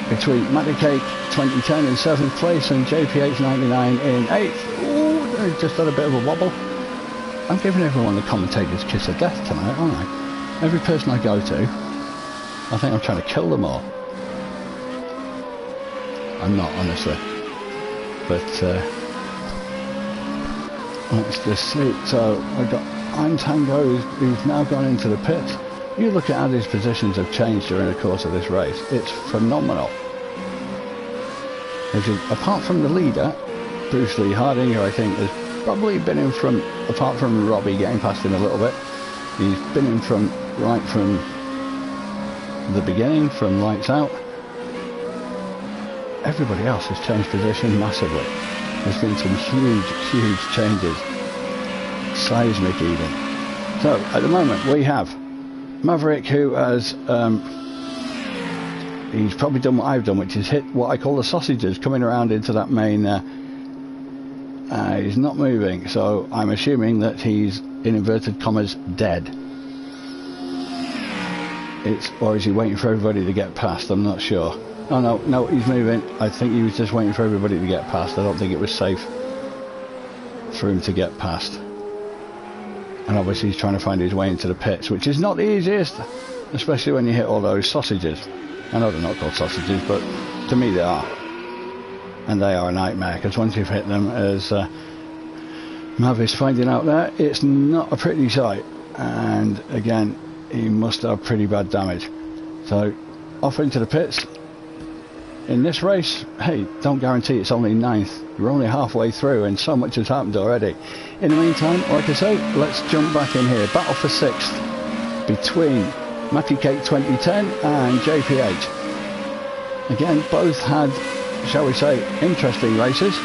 between Matty Cake 2010 in 7th place and JPH 99 in 8th. Ooh, they just had a bit of a wobble. I'm giving everyone the commentator's kiss of death tonight, aren't I? Every person I go to, I think I'm trying to kill them all. I'm not, honestly. But let's just see. So I've got I'm Tango, who's now gone into the pits. You look at how these positions have changed during the course of this race. It's phenomenal. Apart from the leader, Bruce Lee Harding, who I think has probably been in from, apart from Robbie getting past him a little bit, he's been in from right from the beginning, from lights out. Everybody else has changed position massively. There's been some huge changes, seismic even. So at the moment we have Maverick, who has he's probably done what I've done, which is hit what I call the sausages coming around into that main. He's not moving, so I'm assuming that he's, in inverted commas, dead. Or is he waiting for everybody to get past? I'm not sure. Oh no, he's moving. I think he was just waiting for everybody to get past. I don't think it was safe for him to get past. And obviously he's trying to find his way into the pits, which is not the easiest, especially when you hit all those sausages. I know they're not called sausages, but to me they are. And they are a nightmare, because once you've hit them, as Mav is finding out there, it's not a pretty sight. And again, he must have pretty bad damage. So off into the pits. In this race, hey, don't guarantee it's only 9th. We're only halfway through and so much has happened already. In the meantime, like I say, let's jump back in here. Battle for 6th between Matty Cake 2010 and JPH. Again, both had, shall we say, interesting races.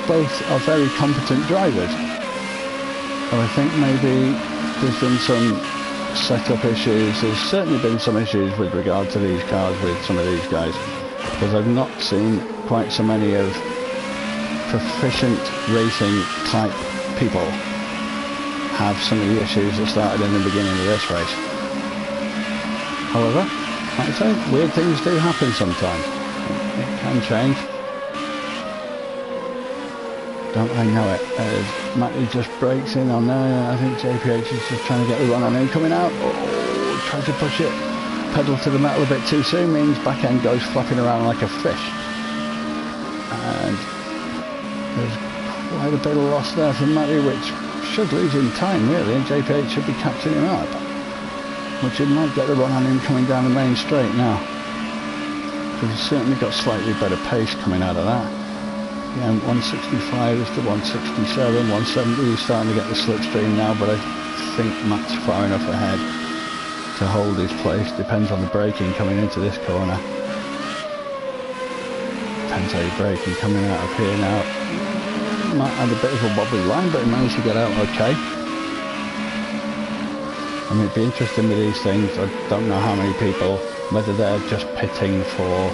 Both are very competent drivers. And I think maybe there's been some setup issues. There's certainly been some issues with regard to these cars with some of these guys, because I've not seen quite so many of proficient racing type people have some of the issues that started in the beginning of this race. However, like I say, weird things do happen sometimes. It can change. Don't I know it? Matty just breaks in on there. I think JPH is just trying to get the run on him coming out. Oh, tries to push it. Pedal to the metal a bit too soon means back end goes flapping around like a fish. And there's quite a bit of loss there from Matty, which should lose him time really, and JPH should be catching him up. Which it might get the run on him coming down the main straight now. Because he's certainly got slightly better pace coming out of that. RPM, 165 is to 167, 170 is starting to get the slipstream now, but I think Matt's far enough ahead to hold his place. Depends on the braking coming into this corner. Depends how you're braking coming out of here now. Matt had a bit of a wobbly line, but he managed to get out okay. I mean, it'd be interesting with these things. I don't know how many people, whether they're just pitting for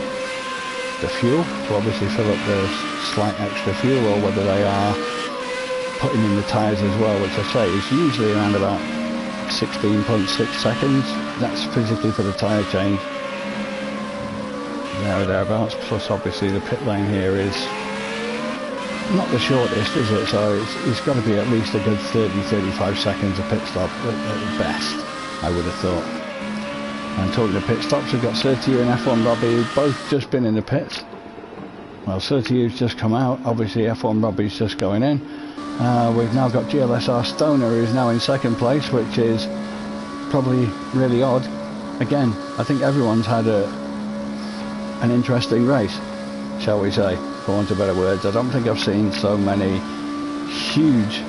the fuel to obviously fill up the slight extra fuel, or whether they are putting in the tyres as well, which I say is usually around about 16.6 seconds. That's physically for the tyre change. There or thereabouts. Plus obviously the pit lane here is not the shortest, is it? So it's got to be at least a good 30-35 seconds of pit stop at best, I would have thought. And talking of pit stops, we've got Sakitto and F1 Robbie, who've both just been in the pits. Well, Sakitto's just come out, obviously F1 Robbie's just going in. We've now got GLSR Stoner, who's now in second place, which is probably really odd. Again, I think everyone's had an interesting race, shall we say, for want of better words. I don't think I've seen so many huge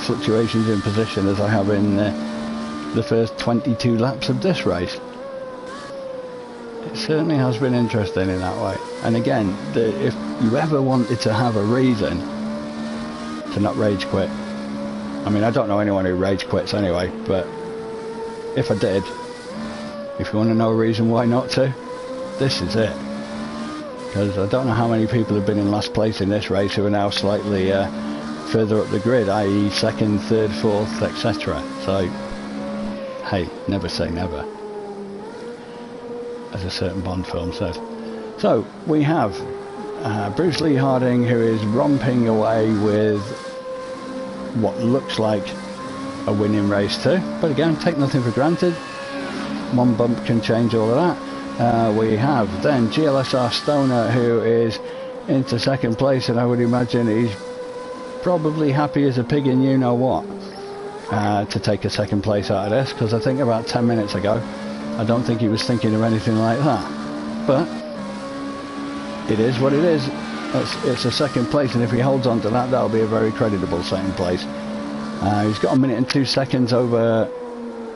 fluctuations in position as I have in the first 22 laps of this race. It certainly has been interesting in that way. And again, if you ever wanted to have a reason to not rage quit, I mean, I don't know anyone who rage quits anyway, but if I did, if you want to know a reason why not to, this is it. Because I don't know how many people have been in last place in this race who are now slightly further up the grid, i.e. second, third, fourth, etc. So, hey, never say never, as a certain Bond film says. So, we have Bruce Lee Harding, who is romping away with what looks like a winning race too. But again, take nothing for granted. One bump can change all of that. We have then GLSR Stoner, who is into second place, and I would imagine he's probably happy as a pig in you know what to take a second place out of this, because I think about 10 minutes ago I don't think he was thinking of anything like that. But it is what it is. It's a second place, and if he holds on to that, that'll be a very creditable second place. He's got 1 minute and 2 seconds over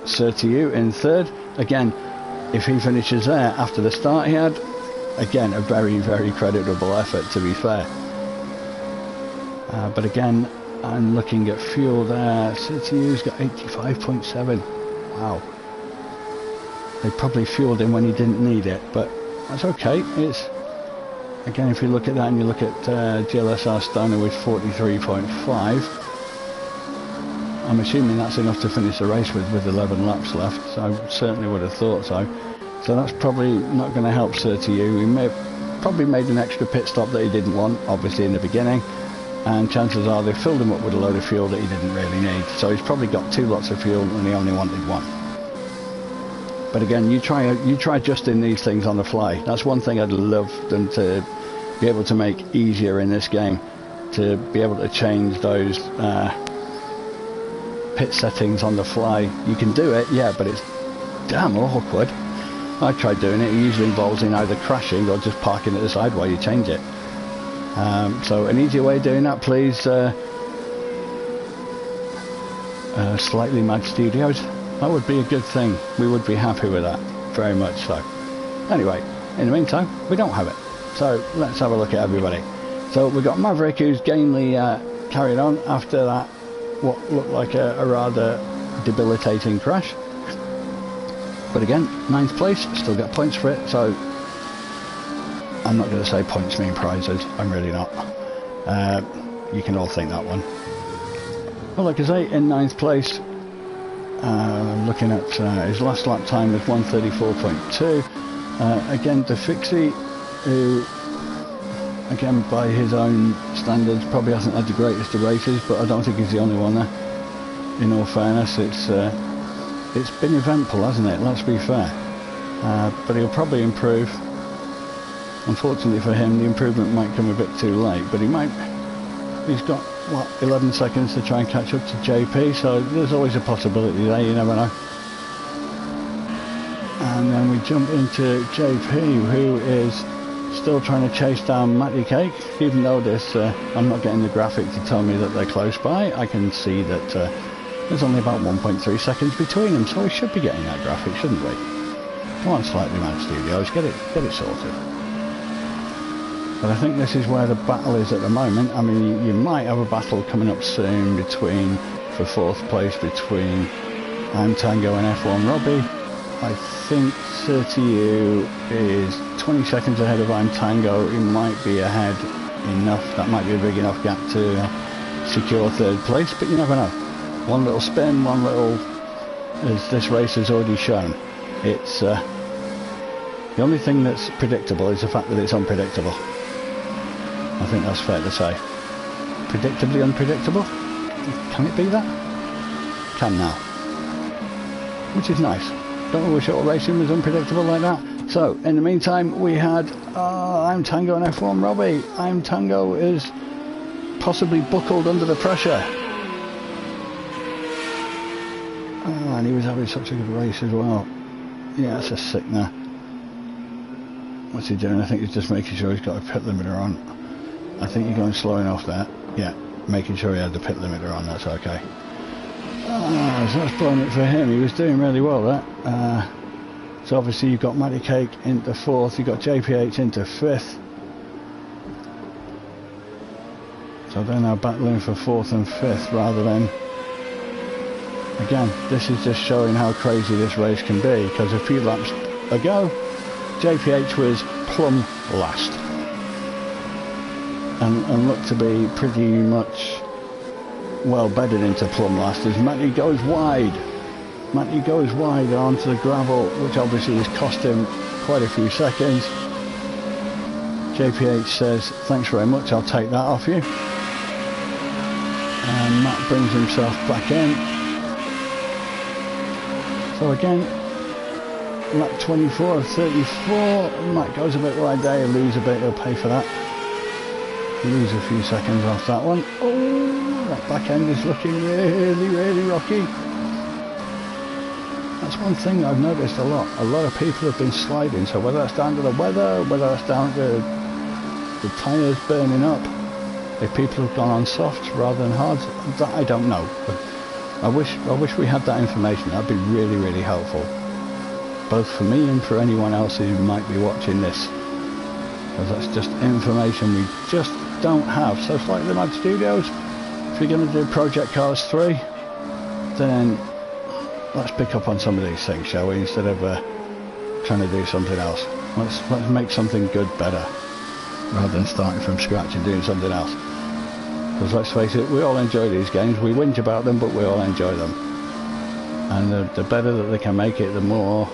Sakitto in third. Again, if he finishes there after the start he had, again, a very, very creditable effort, to be fair. But again, I'm looking at fuel there. Sakitto's got 85.7. Wow. They probably fueled him when he didn't need it, but that's okay. It's, again, if you look at that and you look at GLSR Stoner with 43.5, I'm assuming that's enough to finish the race with 11 laps left, so I certainly would have thought so. So that's probably not going to help Sakitto. He may have probably made an extra pit stop that he didn't want, obviously in the beginning, and chances are they filled him up with a load of fuel that he didn't really need. So he's probably got 2 lots of fuel and he only wanted 1. But again, you try adjusting these things on the fly. That's one thing I'd love them to be able to make easier in this game, to be able to change those pit settings on the fly. You can do it, yeah, but it's damn awkward. I tried doing it. It usually involves in either crashing or just parking at the side while you change it. So an easier way of doing that, please. Slightly Mad Studios. That would be a good thing. We would be happy with that, very much so. Anyway, in the meantime, we don't have it. So let's have a look at everybody. So we've got Maverick, who's gamely carried on after that what looked like a rather debilitating crash. But again, 9th place, still got points for it, so I'm not going to say points mean prizes. I'm really not. You can all think that one. Well, like I say, in 9th place, looking at his last lap time was 134.2. Again, DeFixie, who, again, by his own standards, probably hasn't had the greatest of races, but I don't think he's the only one there. In all fairness, it's been eventful, hasn't it? Let's be fair. But he'll probably improve. Unfortunately for him, the improvement might come a bit too late, but he's got, what, 11 seconds to try and catch up to JP, so there's always a possibility there, you never know. And then we jump into JP, who is Still trying to chase down Matty Cake, even though this I'm not getting the graphic to tell me that they're close by. I can see that there's only about 1.3 seconds between them, so we should be getting that graphic, shouldn't we? Come on, Slightly Mad Studios, get it sorted. But I think this is where the battle is at the moment. I mean, you might have a battle coming up soon between, for 4th place, between I'm Tango and F1 Robbie. I think 30U is 20 seconds ahead of I'm Tango. He might be ahead enough, that might be a big enough gap to secure 3rd place, but you never know. One little spin, one little, as this race has already shown. It's the only thing that's predictable is the fact that it's unpredictable. I think that's fair to say. Predictably unpredictable? Can it be that? Can now. Which is nice. Don't wish auto racing was unpredictable like that. So, in the meantime, we had I'm Tango and F1 Robbie. I'm Tango is possibly buckled under the pressure. Oh, and he was having such a good race as well. Yeah, that's a sickener. What's he doing? I think he's just making sure he's got a pit limiter on. I think you're going slow enough there. Yeah, making sure he had the pit limiter on, that's okay. So that's blowing it for him. He was doing really well there. So obviously you've got Matty Cake into 4th, you've got JPH into 5th. So they're now battling for 4th and 5th rather than... Again, this is just showing how crazy this race can be, because a few laps ago, JPH was plumb last. And looked to be pretty much well bedded into plumb last as Matty goes wide. Matty goes wide onto the gravel, which obviously has cost him quite a few seconds. JPH says, thanks very much, I'll take that off you. And Matt brings himself back in. So again, lap 24 of 34, Matt goes a bit wide there, he'll lose a bit, he'll pay for that. Lose a few seconds off that one. Oh, that back end is looking really rocky. That's one thing I've noticed a lot. A lot of people have been sliding, so whether that's down to the weather, whether that's down to the tyres burning up, if people have gone on softs rather than hards, that I don't know. But I wish we had that information. That'd be really helpful, both for me and for anyone else who might be watching this, because that's just information we just don't have. So Slightly Mad Studios, if you're going to do Project Cars 3, then let's pick up on some of these things, shall we, instead of trying to do something else. Let's make something good better, rather than starting from scratch and doing something else. Because let's face it, we all enjoy these games. We whinge about them, but we all enjoy them. And the better that they can make it, the more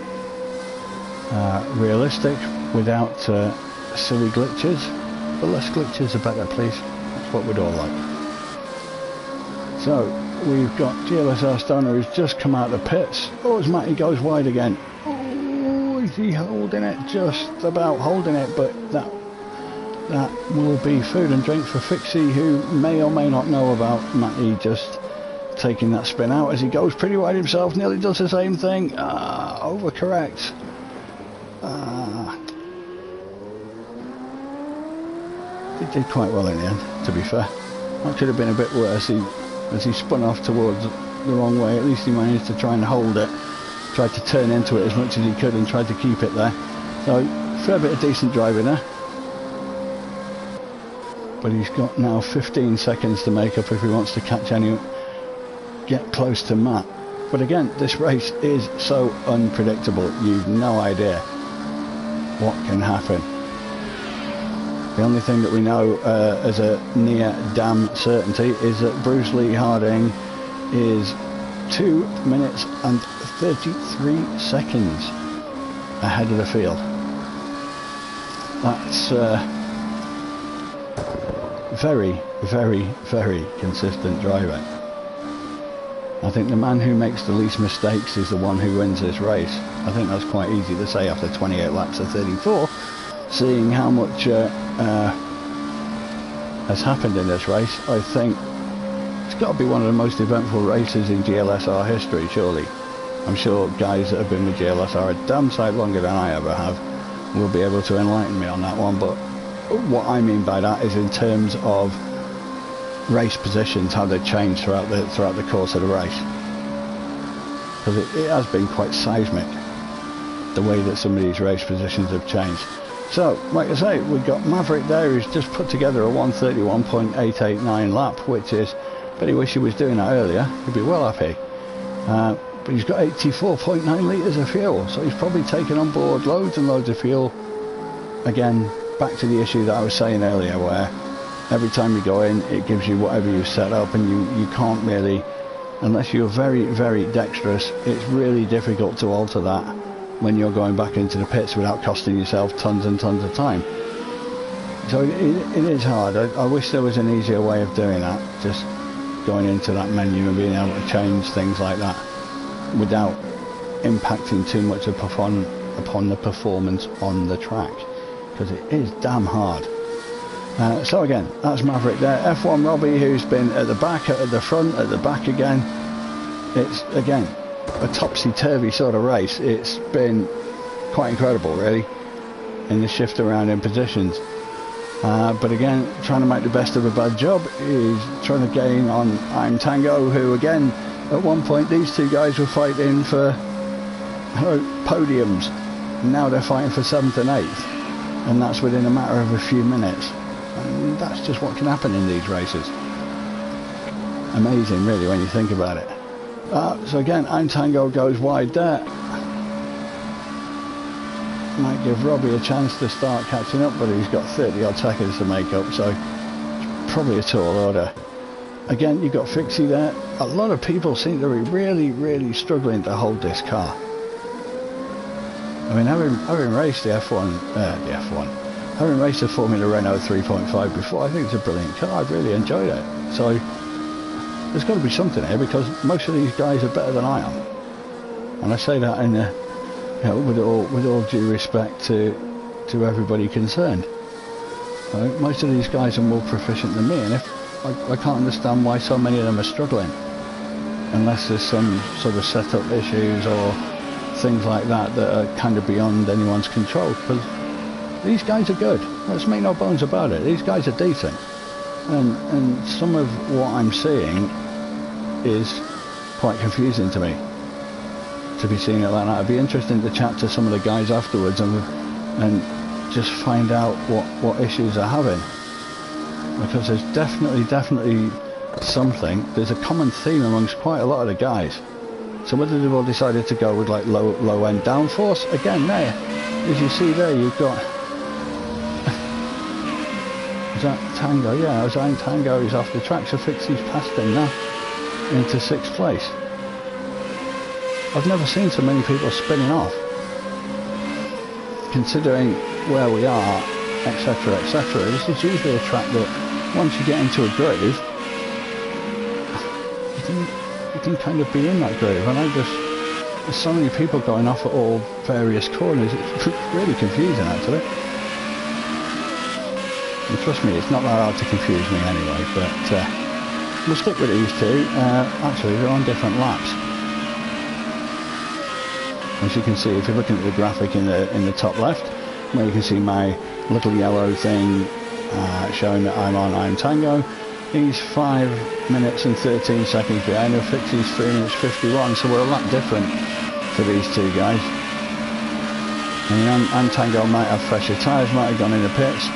realistic, without silly glitches. The less glitches the better, please. That's what we'd all like. So we've got GLSR Stoner who's just come out of the pits. Oh, as Matty goes wide again. Oh, is he holding it? Just about holding it, but that will be food and drink for Fixie, who may or may not know about Matty just taking that spin out as he goes pretty wide himself. Nearly does the same thing. Overcorrect. He did quite well in the end, to be fair. That could have been a bit worse. As he spun off towards the wrong way, at least he managed to try and hold it, tried to turn into it as much as he could and tried to keep it there. So fair bit of decent driving there. But he's got now 15 seconds to make up if he wants to get close to Matt. But again, this race is so unpredictable, you've no idea what can happen. The only thing that we know as a near damn certainty is that Bruce Lee Harding is 2 minutes and 33 seconds ahead of the field. That's very consistent driving. I think the man who makes the least mistakes is the one who wins this race. I think that's quite easy to say after 28 laps of 34, seeing how much has happened in this race. I think it's got to be one of the most eventful races in GLSR history, surely. I'm sure guys that have been with GLSR a damn sight longer than I ever have will be able to enlighten me on that one. But what I mean by that is in terms of race positions, how they change throughout the course of the race, because it has been quite seismic the way that some of these race positions have changed. So like I say, we've got Maverick there who's just put together a 131.889 lap, which is, but he wish he was doing that earlier, he'd be well happy. But he's got 84.9 litres of fuel, so he's probably taken on board loads and loads of fuel. Again, back to the issue that I was saying earlier, where every time you go in, it gives you whatever you've set up, and you can't really, unless you're very, very dexterous, it's really difficult to alter that when you're going back into the pits without costing yourself tons and tons of time. So it is hard. I wish there was an easier way of doing that, just going into that menu and being able to change things like that without impacting too much upon the performance on the track, because it is damn hard. So again, that's Maverick there. F1 Robbie, who's been at the back, at the front, at the back again. It's again a topsy-turvy sort of race. It's been quite incredible really in the shift around in positions, but again, trying to make the best of a bad job. He's trying to gain on I'm Tango, who again at one point these two guys were fighting for podiums. Now they're fighting for 7th and 8th, and that's within a matter of a few minutes, and that's just what can happen in these races. Amazing really when you think about it. So again, I'm Tango goes wide there. Might give Robbie a chance to start catching up, but he's got 30 odd seconds to make up, so it's probably a tall order. Again, you've got Fixie there. A lot of people seem to be really, really struggling to hold this car. I mean, having raced the having raced the Formula Renault 3.5 before, I think it's a brilliant car. I've really enjoyed it. So there's got to be something here, because most of these guys are better than I am, and I say that in with all due respect to everybody concerned. Most of these guys are more proficient than me, and I can't understand why so many of them are struggling, unless there's some sort of setup issues or things like that that are kind of beyond anyone's control. Because these guys are good. Let's make no bones about it. These guys are decent, and some of what I'm seeing is quite confusing to me, to be seeing it like that. It'd be interesting to chat to some of the guys afterwards and just find out what issues they're having, because there's definitely something. There's a common theme amongst quite a lot of the guys. So whether they've all decided to go with like low end downforce, again there, as you see there, you've got is that Tango? Yeah, Ozine Tango is off the track, so Fixie's passed him now into 6th place. I've never seen so many people spinning off, considering where we are, etc, etc. This is usually a track that once you get into a groove, you can kind of be in that groove, and there's so many people going off at all various corners. It's really confusing actually, and trust me, it's not that hard to confuse me anyway. But we'll stick with these two. Actually, they're on different laps. As you can see, if you're looking at the graphic in the top left, where you can see my little yellow thing showing that I'm Tango, he's 5 minutes and 13 seconds behind. Fixie's 3 minutes 51, so we're a lot different to these two guys. I mean, Tango might have fresher tyres, might have gone in the pits,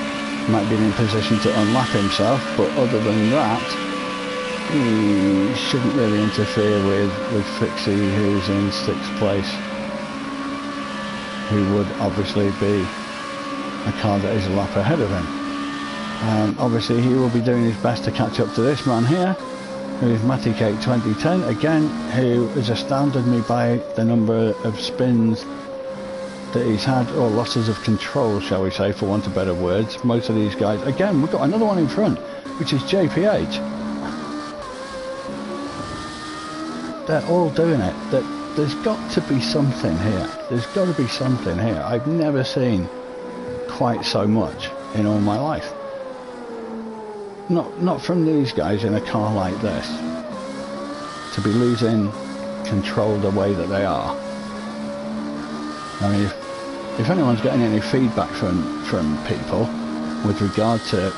might be in position to unlap himself, but other than that, he shouldn't really interfere with Fixie, who's in 6th place, who would obviously be a car that is a lap ahead of him. Obviously he will be doing his best to catch up to this man here, who is Matty Cake 2010, again, who has astounded me by the number of spins that he's had, or losses of control, shall we say, for want of better words. Most of these guys, again, we've got another one in front, which is JPH. They're all doing it. There's got to be something here. There's got to be something here. I've never seen quite so much in all my life. Not from these guys in a car like this, to be losing control the way that they are. I mean, if anyone's getting any feedback from people with regard to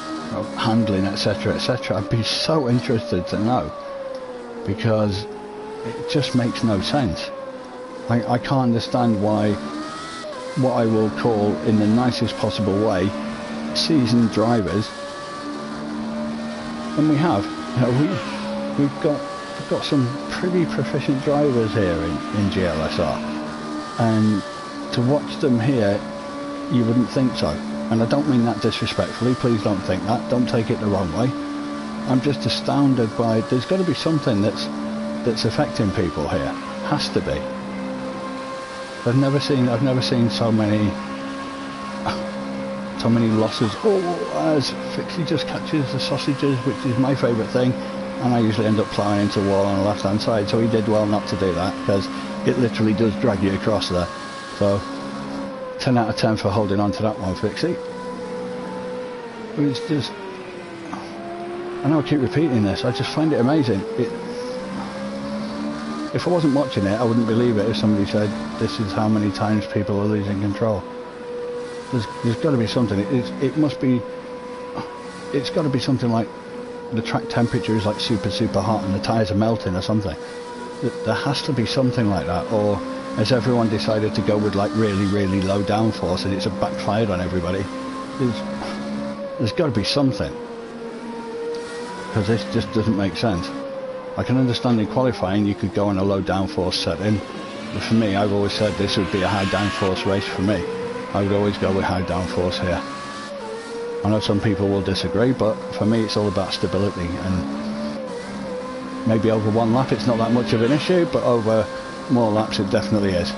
handling, etc., etc., I'd be so interested to know, because it just makes no sense. I can't understand why what I will call, in the nicest possible way, seasoned drivers, and we have, we've got some pretty proficient drivers here in GLSR, and to watch them here, you wouldn't think so. And I don't mean that disrespectfully, please don't think that, don't take it the wrong way. I'm just astounded by, there's got to be something that's affecting people here, has to be. I've never seen so many losses. As Fixie just catches the sausages, which is my favourite thing, and I usually end up ploughing into the wall on the left hand side, so he did well not to do that, because it literally does drag you across there. So 10 out of 10 for holding on to that one, Fixie. It's just, I know I keep repeating this, I just find it amazing. If I wasn't watching it, I wouldn't believe it if somebody said this is how many times people are losing control. There's got to be something. It's got to be something like the track temperature is like super hot and the tyres are melting or something. There has to be something like that, or has everyone decided to go with like really low downforce and it's backfired on everybody? There's got to be something, because this just doesn't make sense. I can understand in qualifying you could go on a low downforce setting, but for me, I've always said this would be a high downforce race for me. I would always go with high downforce here. I know some people will disagree, but for me it's all about stability, and maybe over one lap it's not that much of an issue, but over more laps it definitely is.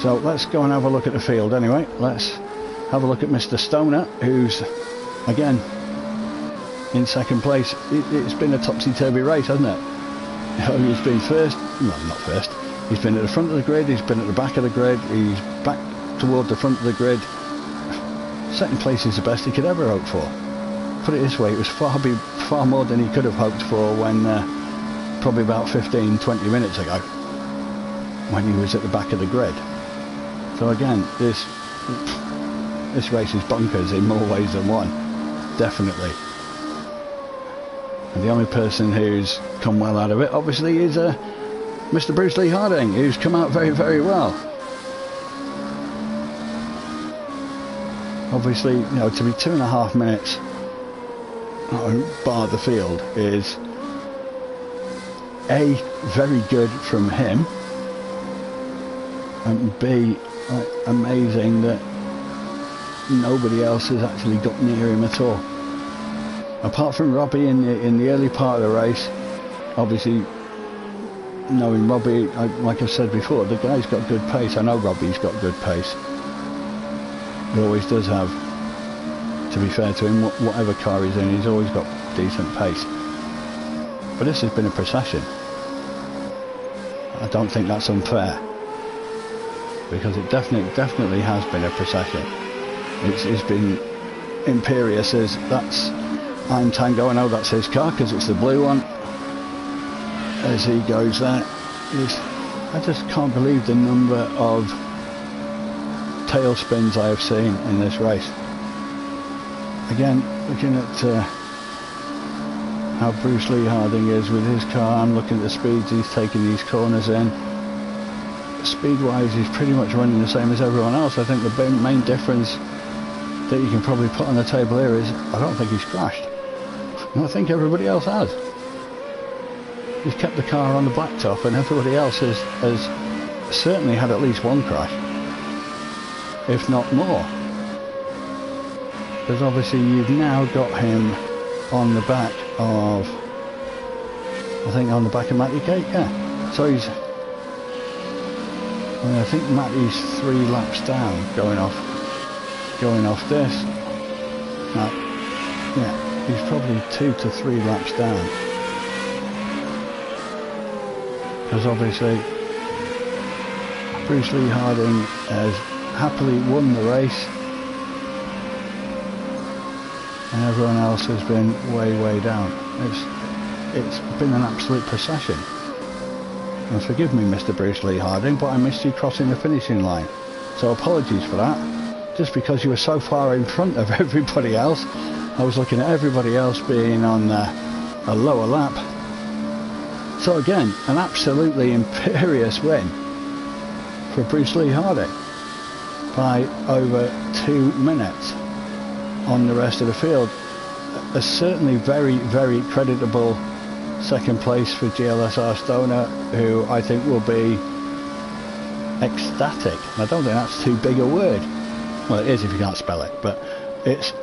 So let's go and have a look at the field anyway. Let's have a look at Mr. Stoner, who's again in second place. It's been a topsy-turvy race, hasn't it? He's been first, no, not first, he's been at the front of the grid, he's been at the back of the grid, he's back toward the front of the grid. Second place is the best he could ever hope for. Put it this way, it was far more than he could have hoped for when probably about 15-20 minutes ago, when he was at the back of the grid. So again, this race is bonkers in more ways than one, definitely. And the only person who's come well out of it, obviously, is Mr. Bruce Lee Harding, who's come out very well. Obviously, you know, to be 2.5 minutes bar the field is A, very good from him, and B, amazing that nobody else has actually got near him at all. Apart from Robbie in the early part of the race, obviously, knowing Robbie, like I've said before, the guy's got good pace. I know Robbie's got good pace. He always does have, to be fair to him, whatever car he's in, he's always got decent pace. But this has been a procession. I don't think that's unfair, because it definitely has been a procession. It's been imperious as that's I'm Tango, I know that's his car because it's the blue one. As he goes there, I just can't believe the number of tail spins I have seen in this race. Again, looking at how Bruce Lee Harding is with his car, I'm looking at the speeds he's taking these corners in. Speed-wise, he's pretty much running the same as everyone else. I think the main difference that you can probably put on the table here is I don't think he's crashed. I think everybody else has. He's kept the car on the blacktop, and everybody else has certainly had at least one crash, if not more. Because obviously you've now got him on the back of, I think on the back of Matty Cake, yeah. So he's, I think Matty's 3 laps down going off this. Yeah. He's probably 2 to 3 laps down, because obviously Bruce Lee Harding has happily won the race, and everyone else has been way down. It's been an absolute procession. And forgive me, Mr. Bruce Lee Harding, but I missed you crossing the finishing line. so apologies for that, just because you were so far in front of everybody else. I was looking at everybody else being on a lower lap. So again, an absolutely imperious win for Bruce Lee Hardy by over 2 minutes on the rest of the field. A certainly very, very creditable second place for GLSR Stoner, who I think will be ecstatic. I don't think that's too big a word. Well, it is if you can't spell it, but it's,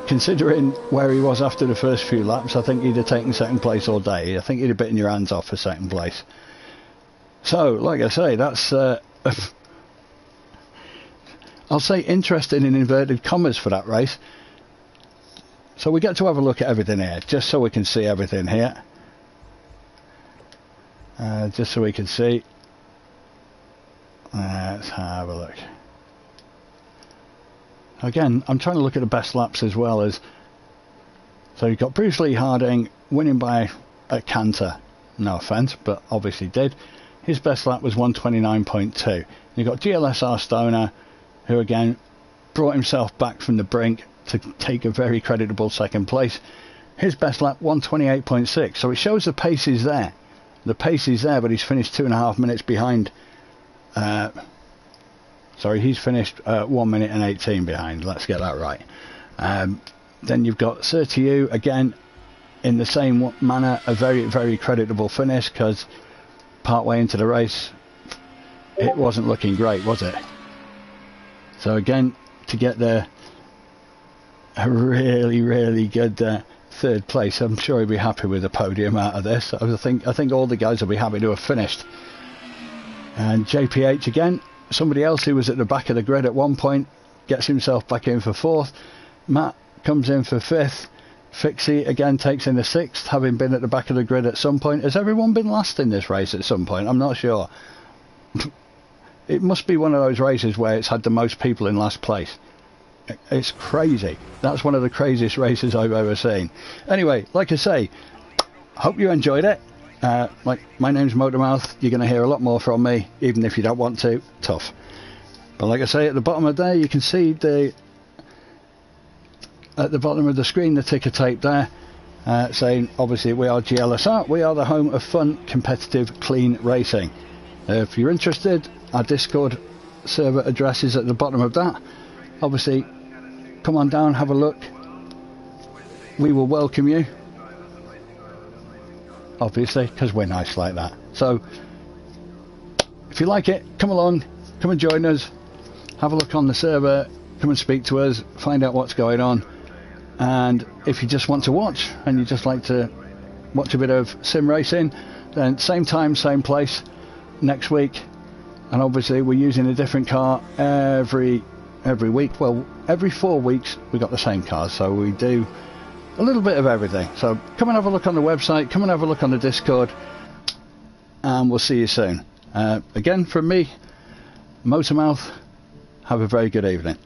considering where he was after the first few laps, I think he'd have taken second place all day. I think he'd have bitten your hands off for second place. So, like I say, that's I'll say interesting in inverted commas for that race. So we get to have a look at everything here, just so we can see everything here. Just so we can see. Let's have a look. Again, I'm trying to look at the best laps as well as. So you've got Bruce Lee Harding winning by a canter. No offence, but obviously did. His best lap was 129.2. You've got GLSR Stoner, who again brought himself back from the brink to take a very creditable second place. His best lap 128.6. So it shows the pace is there. The pace is there, but he's finished 2.5 minutes behind. Sorry, he's finished 1 minute and 18 behind. Let's get that right. Then you've got Sertiu again in the same manner, a very, very creditable finish, because partway into the race it wasn't looking great, was it? So again, to get there, a really, really good third place. I'm sure he'll be happy with the podium out of this. I think all the guys will be happy to have finished. And JPH again, somebody else who was at the back of the grid at one point, gets himself back in for fourth. Matt comes in for fifth. Fixie again takes in the sixth, having been at the back of the grid at some point. Has everyone been last in this race at some point? I'm not sure. It must be one of those races where it's had the most people in last place. It's crazy. That's one of the craziest races I've ever seen. Anyway, like I say, hope you enjoyed it. My name's Motormouth. You're going to hear a lot more from me, even if you don't want to. Tough. But like I say, at the bottom of there, you can see at the bottom of the screen the ticker tape there, saying obviously we are GLSR. We are the home of fun, competitive, clean racing. If you're interested, our Discord server address is at the bottom of that. Obviously, come on down, have a look. We will welcome you. Obviously, because we're nice like that. So, if you like it, come along, come and join us. Have a look on the server, come and speak to us, find out what's going on. And if you just want to watch, and you just like to watch a bit of sim racing, then same time, same place next week. And obviously we're using a different car every week. Well, every 4 weeks we got the same cars, so we do a little bit of everything. So come and have a look on the website, come and have a look on the Discord, and we'll see you soon. Again, from me, Motormouth, have a very good evening.